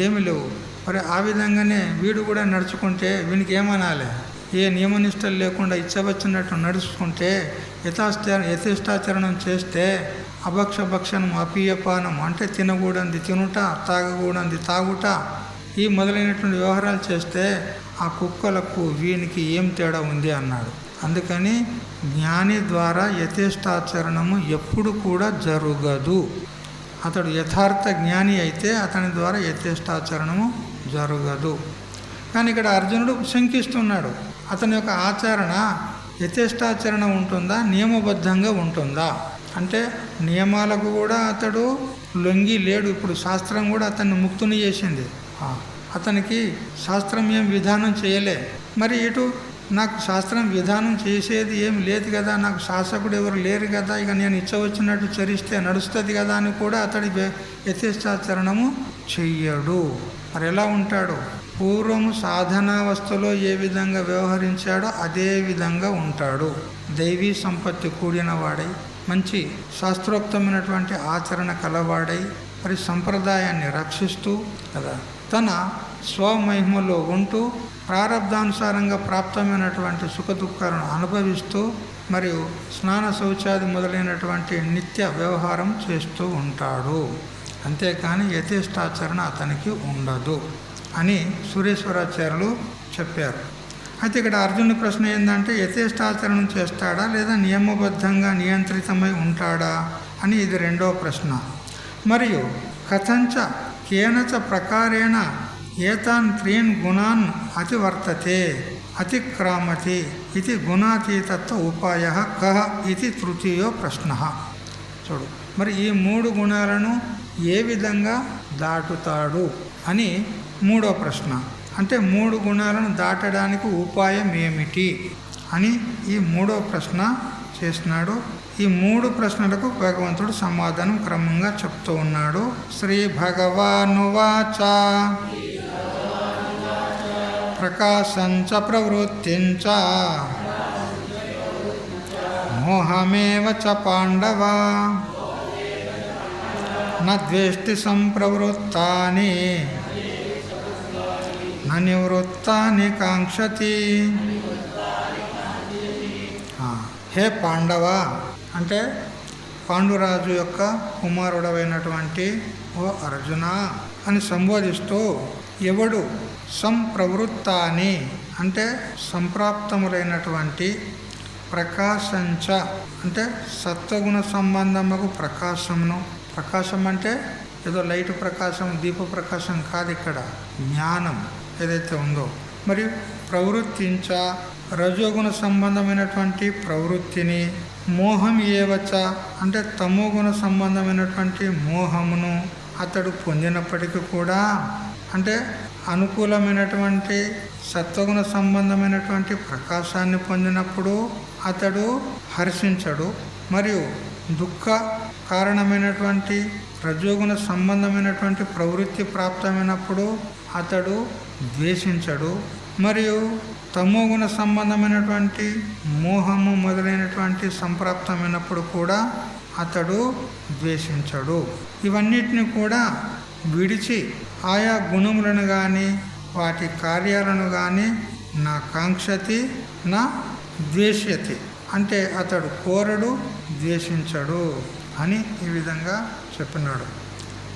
ఏమి లేవు. మరి ఆ విధంగానే వీడు కూడా నడుచుకుంటే వీనికి ఏమనాలి? ఏ నియమనిష్టలు లేకుండా ఇచ్చవచ్చినట్టు నడుచుకుంటే, యథేష్టాచరణం చేస్తే, అభక్షభక్షణం అపీయపానం అంటే తినకూడదు తినుట, తాగకూడదు తాగుట, ఈ మొదలైనటువంటి వ్యవహారాలు చేస్తే ఆ కుక్కలకు వీనికి ఏం తేడా ఉంది అన్నాడు. అందుకని జ్ఞాని ద్వారా యథేష్టాచరణము ఎప్పుడు కూడా జరగదు. అతడు యథార్థ జ్ఞాని అయితే అతని ద్వారా యథేష్టాచరణము జరగదు. కానీ ఇక్కడ అర్జునుడు శంకిస్తున్నాడు, అతని యొక్క ఆచరణ యథేష్టాచరణ ఉంటుందా, నియమబద్ధంగా ఉంటుందా అంటే నియమాలకు కూడా అతడు లొంగి లేడు. ఇప్పుడు శాస్త్రం కూడా అతన్ని ముక్తుని చేసింది, అతనికి శాస్త్రం ఏం విధానం చేయలే. మరి ఇటు నాకు శాస్త్రం విధానం చేసేది ఏం లేదు కదా, నాకు శాసకుడు ఎవరు లేరు కదా, ఇక నేను ఇచ్చవచ్చినట్టు చరిస్తే నడుస్తుంది కదా అని కూడా అతడి యథేష్టాచరణము చెయ్యడు. మరి ఎలా ఉంటాడు? పూర్వము సాధనావస్థలో ఏ విధంగా వ్యవహరించాడో అదే విధంగా ఉంటాడు. దైవీ సంపత్తి కూడిన వాడై, మంచి శాస్త్రోక్తమైనటువంటి ఆచరణ కలవాడై, మరి సంప్రదాయాన్ని రక్షిస్తూ కదా తన స్వమహిమలో ఉంటూ ప్రారబ్ధానుసారంగా ప్రాప్తమైనటువంటి సుఖదుఖాలను అనుభవిస్తూ మరియు స్నాన శౌచాది మొదలైనటువంటి నిత్య వ్యవహారం చేస్తూ ఉంటాడు. అంతేకాని యథేష్టాచరణ అతనికి ఉండదు అని సురేశ్వరాచార్యులు చెప్పారు. అయితే ఇక్కడ అర్జునుడి ప్రశ్న ఏంటంటే యథేష్టాచరణం చేస్తాడా లేదా నియమబద్ధంగా నియంత్రితమై ఉంటాడా అని ఇది రెండవ ప్రశ్న. మరియు కథంచ కేనచ ప్రకారేణ ఏతాన్ త్రీన్ గుణాన్ అతివర్తతే అతిక్రామతి ఇది గుణాతీతత్వ ఉపాయ కహ ఇది తృతీయో ప్రశ్న. చూడు, మరి ఈ మూడు గుణాలను ఏ విధంగా దాటుతాడు అని మూడో ప్రశ్న. అంటే మూడు గుణాలను దాటడానికి ఉపాయం ఏమిటి అని ఈ మూడో ప్రశ్న చేసినాడు. ఈ మూడు ప్రశ్నలకు భగవంతుడు సమాధానం క్రమంగా చెప్తూ ఉన్నాడు. శ్రీ భగవానువాచ ప్రకాశంచ ప్రవృత్తించ మోహమేవ చ పాండవ న ద్వేష్టి సంప్రవృత్తాని న నివృత్తాని కాంక్షతి. హే పాండవ అంటే పాండురాజు యొక్క కుమారుడమైనటువంటి ఓ అర్జున అని సంబోధిస్తూ, ఎవడు సంప్రవృత్తాని అంటే సంప్రాప్తములైనటువంటి, ప్రకాశంచ అంటే సత్వగుణ సంబంధముకు ప్రకాశమును, ప్రకాశం అంటే ఏదో లైట్ ప్రకాశం దీప ప్రకాశం కాదు, ఇక్కడ జ్ఞానం ఏదైతే ఉందో. మరియు ప్రవృత్తించ రజోగుణ సంబంధమైనటువంటి ప్రవృత్తిని, మోహం ఏవచ అంటే తమోగుణ సంబంధమైనటువంటి మోహమును అతడు పొందినప్పటికీ కూడా, అంటే అనుకూలమైనటువంటి సత్వగుణ సంబంధమైనటువంటి ప్రకాశాన్ని పొందినప్పుడు అతడు హర్షించడు. మరియు దుఃఖ కారణమైనటువంటి రజోగుణ సంబంధమైనటువంటి ప్రవృత్తి ప్రాప్తమైనప్పుడు అతడు ద్వేషించడు. మరియు తమోగుణ సంబంధమైనటువంటి మోహము మొదలైనటువంటి సంప్రాప్తమైనప్పుడు కూడా అతడు ద్వేషించడు. ఇవన్నిటిని కూడా విడిచి ఆయా గుణములను కానీ వాటి కార్యాలను కానీ నా కాంక్షతి నా ద్వేష్యతి అంటే అతడు కోరడు, ద్వేషించడు అని ఈ విధంగా చెప్పినాడు.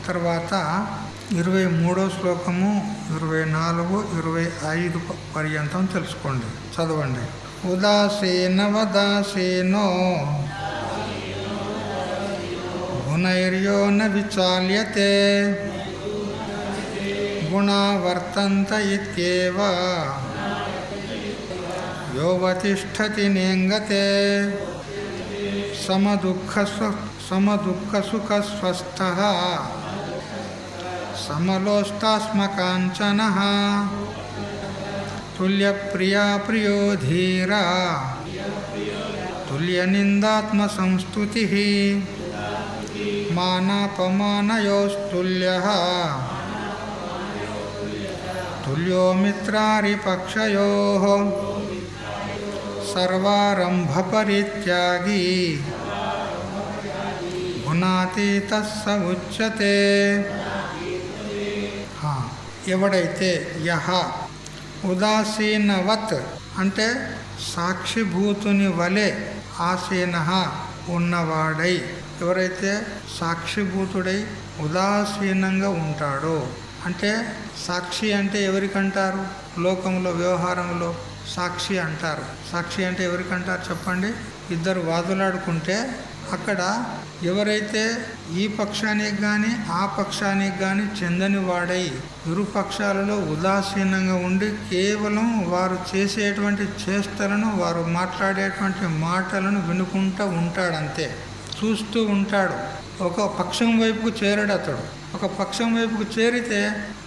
తర్వాత 23వ శ్లోకము 24, 25 పర్యంతం తెలుసుకోండి, చదవండి. ఉదాసీనవదాసీనో గుణైర్యో న విచాల్యతే గుణా వర్తంత ఇత్యేవ యోవతిష్ఠతి నేంగతే సమదుఃఖసుఖస్వస్థః సమలోష్టాస్మకాంచనః తుల్యప్రియా ప్రియో ధీరా తుల్యనిందాత్మసంస్తుతిః మానాపమానయోస్తుల్యః తుల్యో మిత్రారిపక్షయోః సర్వారంభపరిత్యాగి గుణాతీతః స ఉచ్యతే. ఎవడైతే యహ ఉదాసీనవత్ అంటే సాక్షిభూతుని వలె ఆసీన ఉన్నవాడై, ఎవరైతే సాక్షిభూతుడై ఉదాసీనంగా ఉంటాడో, అంటే సాక్షి అంటే ఎవరికంటారు? లోకంలో వ్యవహారంలో సాక్షి అంటారు. సాక్షి అంటే ఎవరికంటారు చెప్పండి? ఇద్దరు వాదులాడుకుంటే అక్కడ ఎవరైతే ఈ పక్షానికి కానీ ఆ పక్షానికి కానీ చెందని వాడై ఇరు పక్షాలలో ఉదాసీనంగా ఉండి కేవలం వారు చేసేటువంటి చేష్టలను, వారు మాట్లాడేటువంటి మాటలను వినుకుంటూ ఉంటాడంతే, చూస్తూ ఉంటాడు. ఒక పక్షం వైపుకు చేరడు అతడు. ఒక పక్షం వైపుకు చేరితే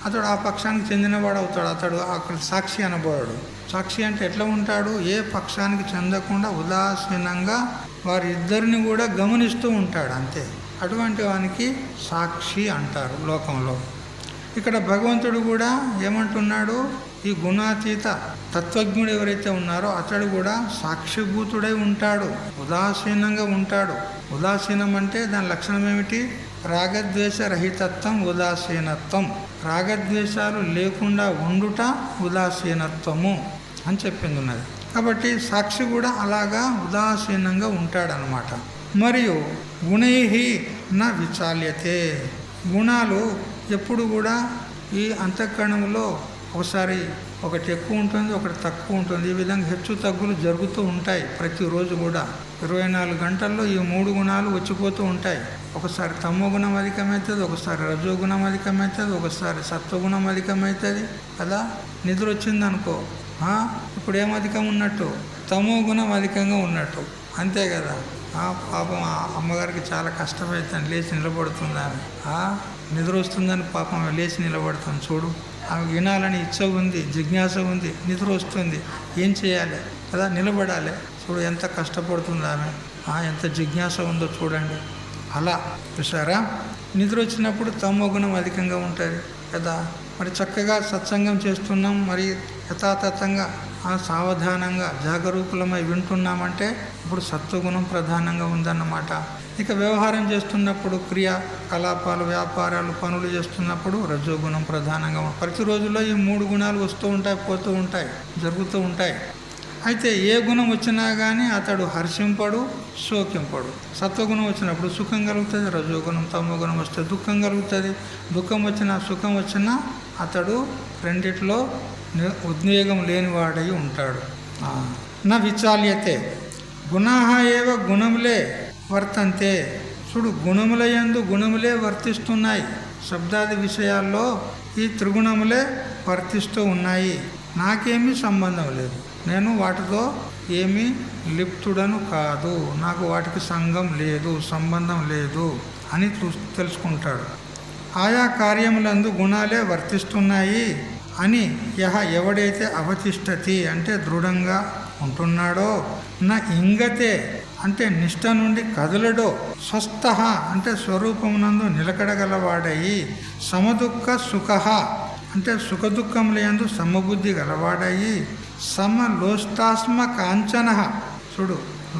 అతడు ఆ పక్షానికి చెందినవాడు అవుతాడు. అతడు అక్కడ సాక్షి అనబోయాడు. సాక్షి అంటే ఎట్లా ఉంటాడు? ఏ పక్షానికి చెందకుండా ఉదాసీనంగా వారిద్దరిని కూడా గమనిస్తూ ఉంటాడు అంతే. అటువంటి వానికి సాక్షి అంటారు లోకంలో. ఇక్కడ భగవంతుడు కూడా ఏమంటున్నాడు? ఈ గుణాతీత తత్వజ్ఞుడు ఎవరైతే ఉన్నారో అతడు కూడా సాక్షిభూతుడై ఉంటాడు, ఉదాసీనంగా ఉంటాడు. ఉదాసీనం అంటే దాని లక్షణం ఏమిటి? రాగద్వేష రహితత్వం ఉదాసీనత్వం. రాగద్వేషాలు లేకుండా ఉండుట ఉదాసీనత్వము అని చెప్పింది ఉన్నది. కాబట్టి సాక్షి కూడా అలాగా ఉదాసీనంగా ఉంటాడనమాట. మరియు గుణైహి న విచాల్యతే, గుణాలు ఎప్పుడు కూడా ఈ అంతఃకరణంలో ఒకసారి ఒకటి ఎక్కువ ఉంటుంది, ఒకటి తక్కువ ఉంటుంది. ఈ విధంగా హెచ్చు తగ్గులు జరుగుతూ ఉంటాయి ప్రతిరోజు కూడా. 24 గంటల్లో ఈ 3 గుణాలు వచ్చిపోతూ ఉంటాయి. ఒకసారి తమో గుణం అధికమవుతుంది, ఒకసారి రజోగుణం అధికమవుతుంది, ఒకసారి సత్వగుణం అధికమవుతుంది కదా. నిద్ర వచ్చింది అనుకో, ఇప్పుడు ఏం అధికం ఉన్నట్టు? తమో గుణం అధికంగా ఉన్నట్టు, అంతే కదా. పాపం అమ్మగారికి చాలా కష్టమవుతుంది, లేచి నిలబడుతుంది ఆమె. నిద్ర వస్తుందని పాపం లేచి నిలబడుతుంది. చూడు, ఆమె వినాలని ఇచ్చ ఉంది, జిజ్ఞాస ఉంది, నిద్ర వస్తుంది, ఏం చేయాలి కదా, నిలబడాలి. చూడు ఎంత కష్టపడుతుంది ఆమె, ఎంత జిజ్ఞాస ఉందో చూడండి. అలా చూసారా, నిద్ర వచ్చినప్పుడు తమో గుణం అధికంగా ఉంటుంది కదా. మరి చక్కగా సత్సంగం చేస్తున్నాం, మరి యథాతథంగా సావధానంగా జాగరూకులమై వింటున్నామంటే ఇప్పుడు సత్వగుణం ప్రధానంగా ఉందన్నమాట. ఇక వ్యవహారం చేస్తున్నప్పుడు క్రియాకలాపాలు, వ్యాపారాలు, పనులు చేస్తున్నప్పుడు రజోగుణం ప్రధానంగా ప్రతి రోజుల్లో ఈ 3 గుణాలు వస్తూ ఉంటాయి, పోతూ ఉంటాయి, జరుగుతూ ఉంటాయి. అయితే ఏ గుణం వచ్చినా కానీ అతడు హర్షింపడు, శోకింపడు. సత్వగుణం వచ్చినప్పుడు సుఖం కలుగుతుంది, రజోగుణం తమోగుణం వస్తే దుఃఖం కలుగుతుంది. దుఃఖం వచ్చినా సుఖం వచ్చినా అతడు రెండిట్లో ఉద్వేగం లేనివాడై ఉంటాడు. నా విచాల్యతే గుణాహ ఏవ గుణములే వర్తంతే. చూడు, గుణముల యందు గుణములే వర్తిస్తున్నాయి. శబ్దాది విషయాల్లో ఈ త్రిగుణములే వర్తిస్తూ ఉన్నాయి. నాకేమీ సంబంధం లేదు, నేను వాటితో ఏమీ లిప్తుడను కాదు, నాకు వాటికి సంఘం లేదు, సంబంధం లేదు అని తెలుసుకుంటాడు. ఆయా కార్యములందు గుణాలే వర్తిస్తున్నాయి అని ఎవడైతే అవతిష్టతి అంటే దృఢంగా ఉంటున్నాడో, నా ఇంగతే అంటే నిష్ట నుండి కదలడో, స్వస్థ అంటే స్వరూపమునందు నిలకడగలవాడయి, సమదుఃఖ సుఖ అంటే సుఖదుఖములందు సమబుద్ధి గలవాడయి, సమలోష్టాస్మ కాంచన. చూడు,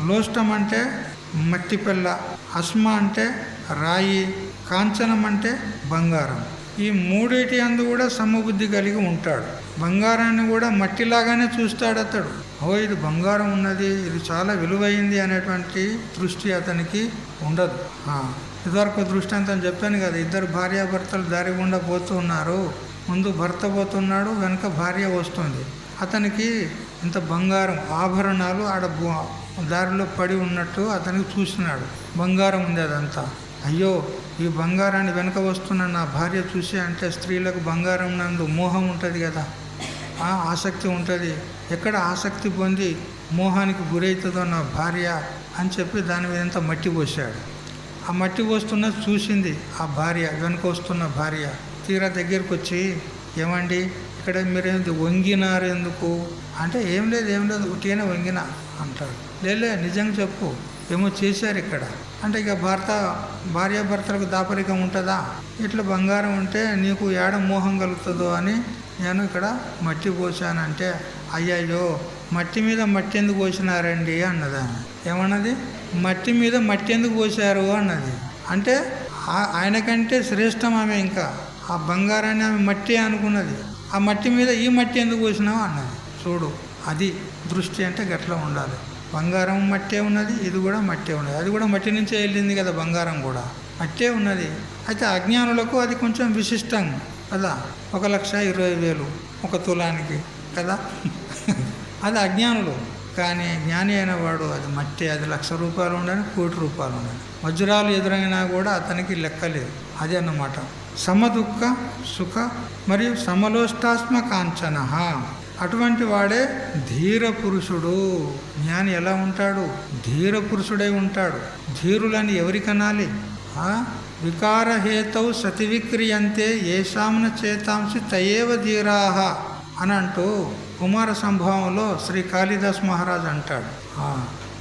లోష్టం అంటే మట్టి పిల్ల, అస్మ అంటే రాయి, కాంచనం అంటే బంగారం. ఈ మూడిటి అందు కూడా సమబుద్ధి కలిగి ఉంటాడు. బంగారాన్ని కూడా మట్టిలాగానే చూస్తాడు అతడు. ఇది బంగారం ఉన్నది, ఇది చాలా విలువైంది అనేటువంటి దృష్టి అతనికి ఉండదు. ఇదివరకు దృష్టాంతం చెప్పాను కదా, 2 భార్యాభర్తలు దారి గుండా పోతూ ఉన్నారు. ముందు భర్త పోతున్నాడు, వెనక భార్య వస్తుంది. అతనికి ఇంత బంగారం ఆభరణాలు ఆడ దారిలో పడి ఉన్నట్టు అతనికి చూసినాడు. బంగారం ఉంది అదంతా. అయ్యో, ఈ బంగారాన్ని వెనక వస్తున్న నా భార్య చూసి, అంటే స్త్రీలకు బంగారం నందు మోహం ఉంటుంది కదా, ఆసక్తి ఉంటుంది. ఎక్కడ ఆసక్తి పొంది మోహానికి గురవుతుందో నా భార్య అని చెప్పి దాని మీద ఎంత మట్టి పోసాడు. ఆ మట్టి పోస్తున్నది చూసింది ఆ భార్య, వెనక వస్తున్న భార్య. తీరా దగ్గరికి వచ్చి, ఏమండి ఇక్కడ మీరేంది వంగినారు ఎందుకు అంటే, ఏం లేదు ఉట్టిగానే వంగినా అంటాడు. లేలే నిజంగా చెప్పు, ఏమో చేశారు ఇక్కడ అంటే, ఇక భార్యాభర్తలకు దాపరికం ఉంటుందా, ఇట్లా బంగారం ఉంటే నీకు ఏడ మోహం కలుగుతుందో అని నేను ఇక్కడ మట్టి పోసానంటే, అయ్యయ్యో మట్టి మీద మట్టి ఎందుకు పోసినారండి అన్నది. ఏమన్నది? మట్టి మీద మట్టి ఎందుకు పోసారు అన్నది. అంటే ఆయనకంటే శ్రేష్టం ఆమె. ఇంకా ఆ బంగారాన్ని ఆమె మట్టి అనుకున్నది. ఆ మట్టి మీద ఈ మట్టి ఎందుకు పోసినావు అన్నది. చూడు, అది దృష్టి అంటే గట్లా ఉండాలి. బంగారం మట్టే ఉన్నది, ఇది కూడా మట్టే ఉన్నది. అది కూడా మట్టి నుంచే వెళ్ళింది కదా, బంగారం కూడా మట్టే ఉన్నది. అయితే అజ్ఞానులకు అది కొంచెం విశిష్టం కదా, 1,20,000 ఒక తులానికి కదా అది అజ్ఞానులు. కానీ జ్ఞాని అయిన వాడు అది మట్టి, అది ₹1,00,000 ఉండని, ₹1,00,00,000 ఉండని, వజ్రాలు ఎదురైనా కూడా అతనికి లెక్కలేదు. అది అన్నమాట. సమదుఃఖ సుఖ మరియు సమలోష్టాస్మ కాంచన. అటువంటి వాడే ధీర పురుషుడు. జ్ఞాని ఎలా ఉంటాడు? ధీర పురుషుడై ఉంటాడు. ధీరులని ఎవరికనాలి? వికారహేతౌ సతివిక్రియంతే ఏషాంన చేతాంసి తయేవ ధీరాహ అని అంటూ కుమార సంభవంలో శ్రీ కాళిదాస్ మహారాజ్ అంటాడు.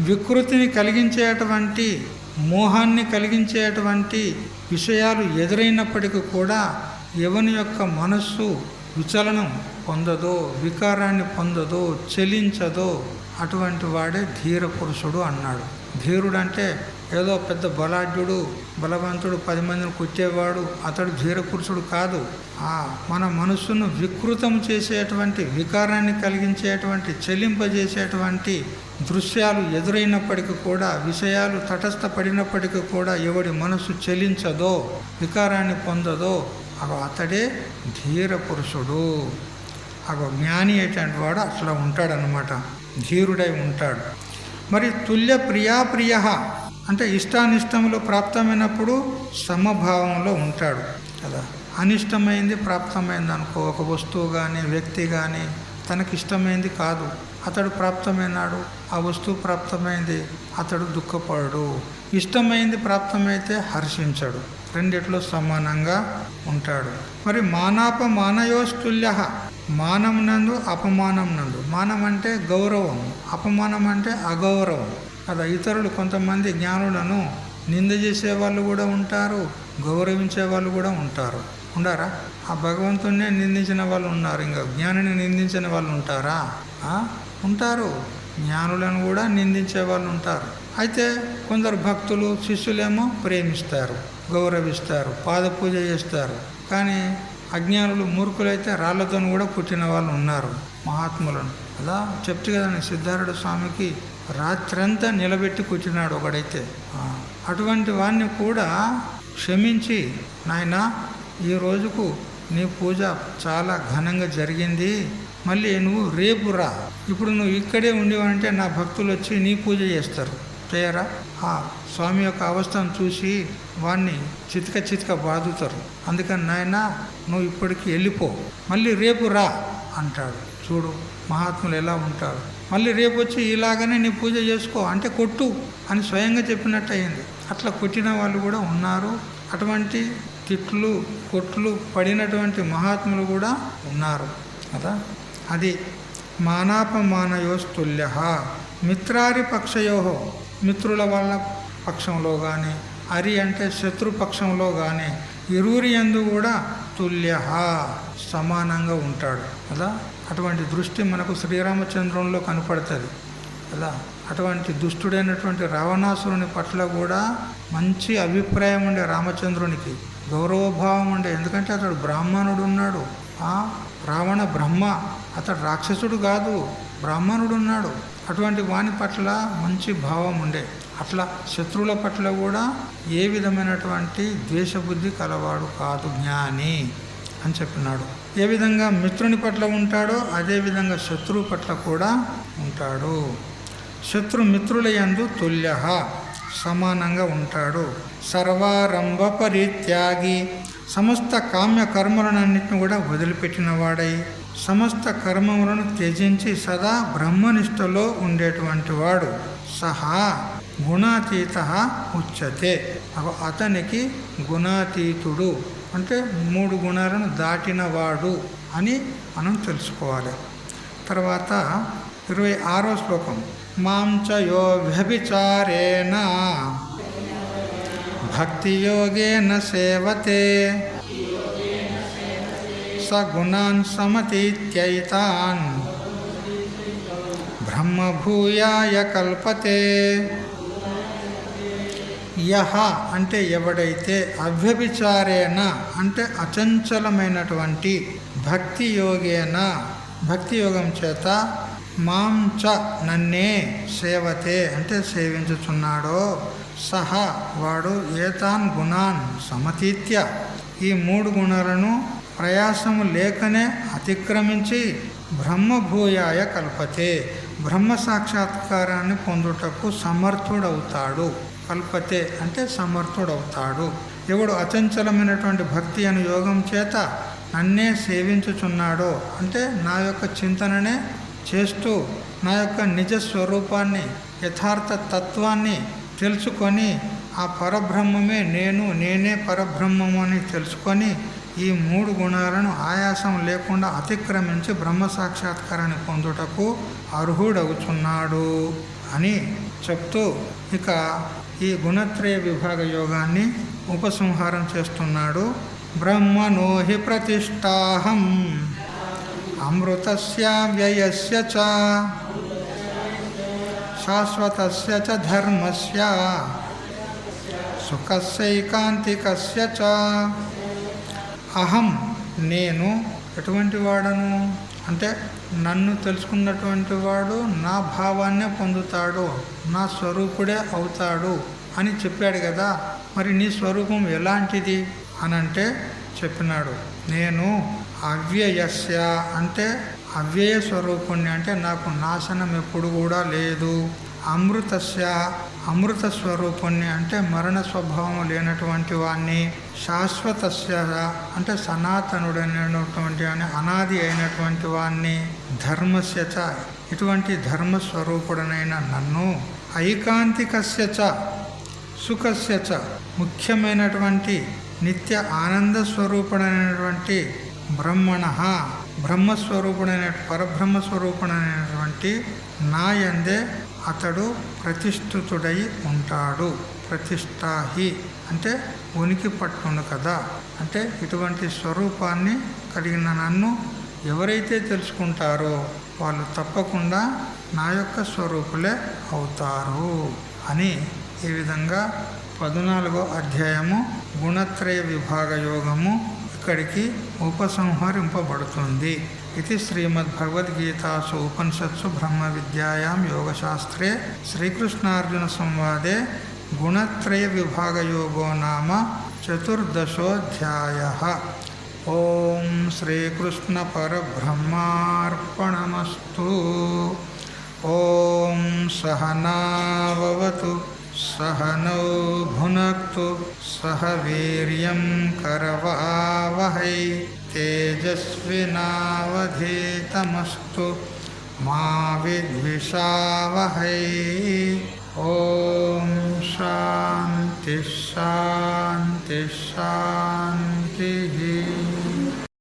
వికృతిని కలిగించేటువంటి, మోహాన్ని కలిగించేటువంటి విషయాలు ఎదురైనప్పటికీ కూడా ఎవని యొక్క మనస్సు విచలనం పొందదో, వికారాన్ని పొందదో, చలించదో, అటువంటి వాడే ధీర పురుషుడు అన్నాడు. ధీరుడు అంటే ఏదో పెద్ద బలాఢ్యుడు, బలవంతుడు, 10 మందిని కొట్టేవాడు, అతడు ధీర పురుషుడు కాదు. మన మనస్సును వికృతం చేసేటువంటి, వికారాన్ని కలిగించేటువంటి, చెలింపజేసేటువంటి దృశ్యాలు ఎదురైనప్పటికీ కూడా, విషయాలు తటస్థపడినప్పటికీ కూడా ఎవడి మనస్సు చెలించదో, వికారాన్ని పొందదో, అతడే ధీర పురుషుడు. జ్ఞాని అటువంటి వాడు అట్లా ఉంటాడనమాట, ధీరుడై ఉంటాడు. మరి తుల్య ప్రియాప్రియ అంటే ఇష్టానిష్టములు ప్రాప్తమైనప్పుడు సమభావంలో ఉంటాడు కదా. అనిష్టమైంది ప్రాప్తమైంది అనుకో, ఒక వస్తువు కానీ వ్యక్తి కానీ తనకి ఇష్టమైంది కాదు, అతడు ప్రాప్తమైనాడు, ఆ వస్తువు ప్రాప్తమైంది, అతడు దుఃఖపడడు. ఇష్టమైంది ప్రాప్తమైతే హర్షించడు, రెండిట్లో సమానంగా ఉంటాడు. మరి మానాపమానయోస్తుల్య, మానం నందు అపమానం నందు. మానం అంటే గౌరవం, అపమానం అంటే అగౌరవం కదా. ఇతరులు కొంతమంది జ్ఞానులను నింద చేసే వాళ్ళు కూడా ఉంటారు, గౌరవించే వాళ్ళు కూడా ఉంటారు. ఉండారా? ఆ భగవంతుడినే నిందించిన వాళ్ళు ఉన్నారు, ఇంకా జ్ఞానిని నిందించిన వాళ్ళు ఉంటారా? ఉంటారు. జ్ఞానులను కూడా నిందించే వాళ్ళు ఉంటారు. అయితే కొందరు భక్తులు శిష్యులేమో ప్రేమిస్తారు, గౌరవిస్తారు, పాదపూజ చేస్తారు. కానీ అజ్ఞానులు మూర్ఖులైతే రాళ్లతో కూడా పుట్టిన వాళ్ళు ఉన్నారు మహాత్ములను. అలా చెప్తే కదండి, సిద్ధార్థ స్వామికి రాత్రంతా నిలబెట్టి కూర్చున్నాడు ఒకడైతే. అటువంటి వాడిని కూడా క్షమించి, నాయనా ఈ రోజుకు నీ పూజ చాలా ఘనంగా జరిగింది, మళ్ళీ నువ్వు రేపు రా. ఇప్పుడు నువ్వు ఇక్కడే ఉండేవంటే నా భక్తులు వచ్చి నీ పూజ చేస్తారు, చేయరా? ఆ స్వామి యొక్క అవస్థను చూసి వాణ్ణి చితక బాదుతారు. అందుకని నాయనా నువ్వు ఇప్పటికి వెళ్ళిపో, మళ్ళీ రేపు రా అంటాడు. చూడు మహాత్ములు ఎలా ఉంటారు. మళ్ళీ రేపు వచ్చి ఇలాగనే నీ పూజ చేసుకో అంటే కొట్టు అని స్వయంగా చెప్పినట్టు అయింది. అట్లా కొట్టిన వాళ్ళు కూడా ఉన్నారు. అటువంటి తిట్లు కొట్లు పడినటువంటి మహాత్ములు కూడా ఉన్నారు కదా. అది మానాపమానయోస్తుల్య మిత్రారి పక్షయో, మిత్రుల వాళ్ళ పక్షంలో కానీ, అరి అంటే శత్రుపక్షంలో కానీ, ఇరువురి యందు కూడా తుల్య సమానంగా ఉంటాడు కదా. అటువంటి దృష్టి మనకు శ్రీరామచంద్రంలో కనపడుతుంది కదా. అటువంటి దుష్టుడైనటువంటి రావణాసురుని పట్ల కూడా మంచి అభిప్రాయం ఉండే రామచంద్రునికి, గౌరవభావం ఉండే. ఎందుకంటే అతడు బ్రాహ్మణుడు ఉన్నాడు. రావణ బ్రహ్మ, అతడు రాక్షసుడు కాదు, బ్రాహ్మణుడు ఉన్నాడు. అటువంటి వాని పట్ల మంచి భావం ఉండే. అట్లా శత్రువుల పట్ల కూడా ఏ విధమైనటువంటి ద్వేషబుద్ధి కలవాడు కాదు జ్ఞాని అని చెప్పినాడు. ఏ విధంగా మిత్రుని పట్ల ఉంటాడో అదేవిధంగా శత్రువు పట్ల కూడా ఉంటాడు. శత్రు మిత్రుల యందు తుల్య సమానంగా ఉంటాడు. సర్వారంభ పరిత్యాగి, సమస్త కామ్య కర్మలన్నింటిని కూడా వదిలిపెట్టిన వాడై, సమస్త కర్మములను త్యజించి సదా బ్రహ్మనిష్టలో ఉండేటువంటి వాడు. సహా గుణాతీత ఉచ్యతే, అతనికి గుణాతీతుడు అంటే 3 గుణాలను దాటినవాడు అని మనం తెలుసుకోవాలి. తర్వాత 26వ శ్లోకం. మాంచయో వ్యభిచారేణ భక్తియోగేన సేవతే సగుణాన్ సమతీత్యైతాన్ బ్రహ్మభూయాయ కల్పతే. యహ అంటే ఎవడైతే, అవ్యభిచారేణ అంటే అచంచలమైనటువంటి, భక్తి యోగేన భక్తి యోగం చేత, మాం చ నన్నే, సేవతే అంటే సేవించుచున్నాడో, సహ వాడు ఏతాన్ గుణాన్ సమతీత్య ఈ 3 గుణాలను ప్రయాసము లేకనే అతిక్రమించి బ్రహ్మభూయాయ కల్పతే బ్రహ్మ సాక్షాత్కారాన్ని పొందుటకు సమర్థుడవుతాడు. కల్పతే అంటే సమర్థుడవుతాడు. ఎవడు అచంచలమైనటువంటి భక్తి అను యోగం చేత నన్నే సేవించుచున్నాడో అంటే నా యొక్క చింతననే చేస్తూ నా యొక్క నిజ స్వరూపాన్ని, యథార్థ తత్వాన్ని తెలుసుకొని ఆ పరబ్రహ్మమే నేను, నేనే పరబ్రహ్మము అని తెలుసుకొని ఈ 3 గుణాలను ఆయాసం లేకుండా అతిక్రమించి బ్రహ్మ సాక్షాత్కారాన్ని పొందుటకు అర్హుడవుచున్నాడు అని చెప్తూ ఇక ఈ గుణత్రయ విభాగ యోగాన్ని ఉపసంహారం చేస్తున్నాడు. బ్రహ్మణోహి ప్రతిష్టాహం అమృతస్య వ్యయస్య చ శాశ్వతస్య చ ధర్మస్య సుఖస్యైకాంతికస్య చ. అహం నేను ఎటువంటి వాడను అంటే నన్ను తెలుసుకున్నటువంటి వాడు నా భావాన్నే పొందుతాడు, నా స్వరూపుడే అవుతాడు అని చెప్పాడు కదా. మరి నీ స్వరూపం ఎలాంటిది అనంటే చెప్పినాడు. నేను అవ్యయస్య అంటే అవ్యయ స్వరూపుణ్ణి, అంటే నాకు నాశనం ఎప్పుడు కూడా లేదు. అమృతస్య అమృత స్వరూపుణ్ణి అంటే మరణ స్వభావం లేనటువంటి వాణ్ణి. శాశ్వతస్య అంటే సనాతనుడైనటువంటి అని అనాది అయినటువంటి వాణ్ణి. ధర్మస్య చ ఇటువంటి ధర్మస్వరూపుడనైన నన్ను. ఐకాంతికస్య చ సుఖస్య చ ముఖ్యమైనటువంటి నిత్య ఆనంద స్వరూపుడైనటువంటి బ్రహ్మణ బ్రహ్మస్వరూపుడైన పరబ్రహ్మస్వరూపుడైనటువంటి నా యందే అతడు ప్రతిష్ఠితుడై ఉంటాడు. ప్రతిష్టాహి అంటే ఉనికి పట్టును కదా. అంటే ఇటువంటి స్వరూపాన్ని కలిగిన నన్ను ఎవరైతే తెలుసుకుంటారో వాళ్ళు తప్పకుండా నా యొక్క స్వరూపులే అవుతారు అని ఈ విధంగా 14వ అధ్యాయము గుణత్రయ విభాగ యోగము ఇక్కడికి ఉపసంహరింపబడుతుంది. ఇది శ్రీమద్భగవద్గీతాసు ఉపనిషత్సు బ్రహ్మ విద్యాయాం యోగశాస్త్రే శ్రీకృష్ణార్జున సంవాదే గుణత్రయ విభాగ యోగో నామ 14థోధ్యాయః. ఓం శ్రీకృష్ణ పరబ్రహ్మార్పణమస్తు. ఓం సహనావవతు సహనౌ భునక్తు సహ వీర్యం కరవావహై తేజస్వినావధీతమస్తు మా విద్విషావహై. ఓం శాంతి శాంతి శాంతి.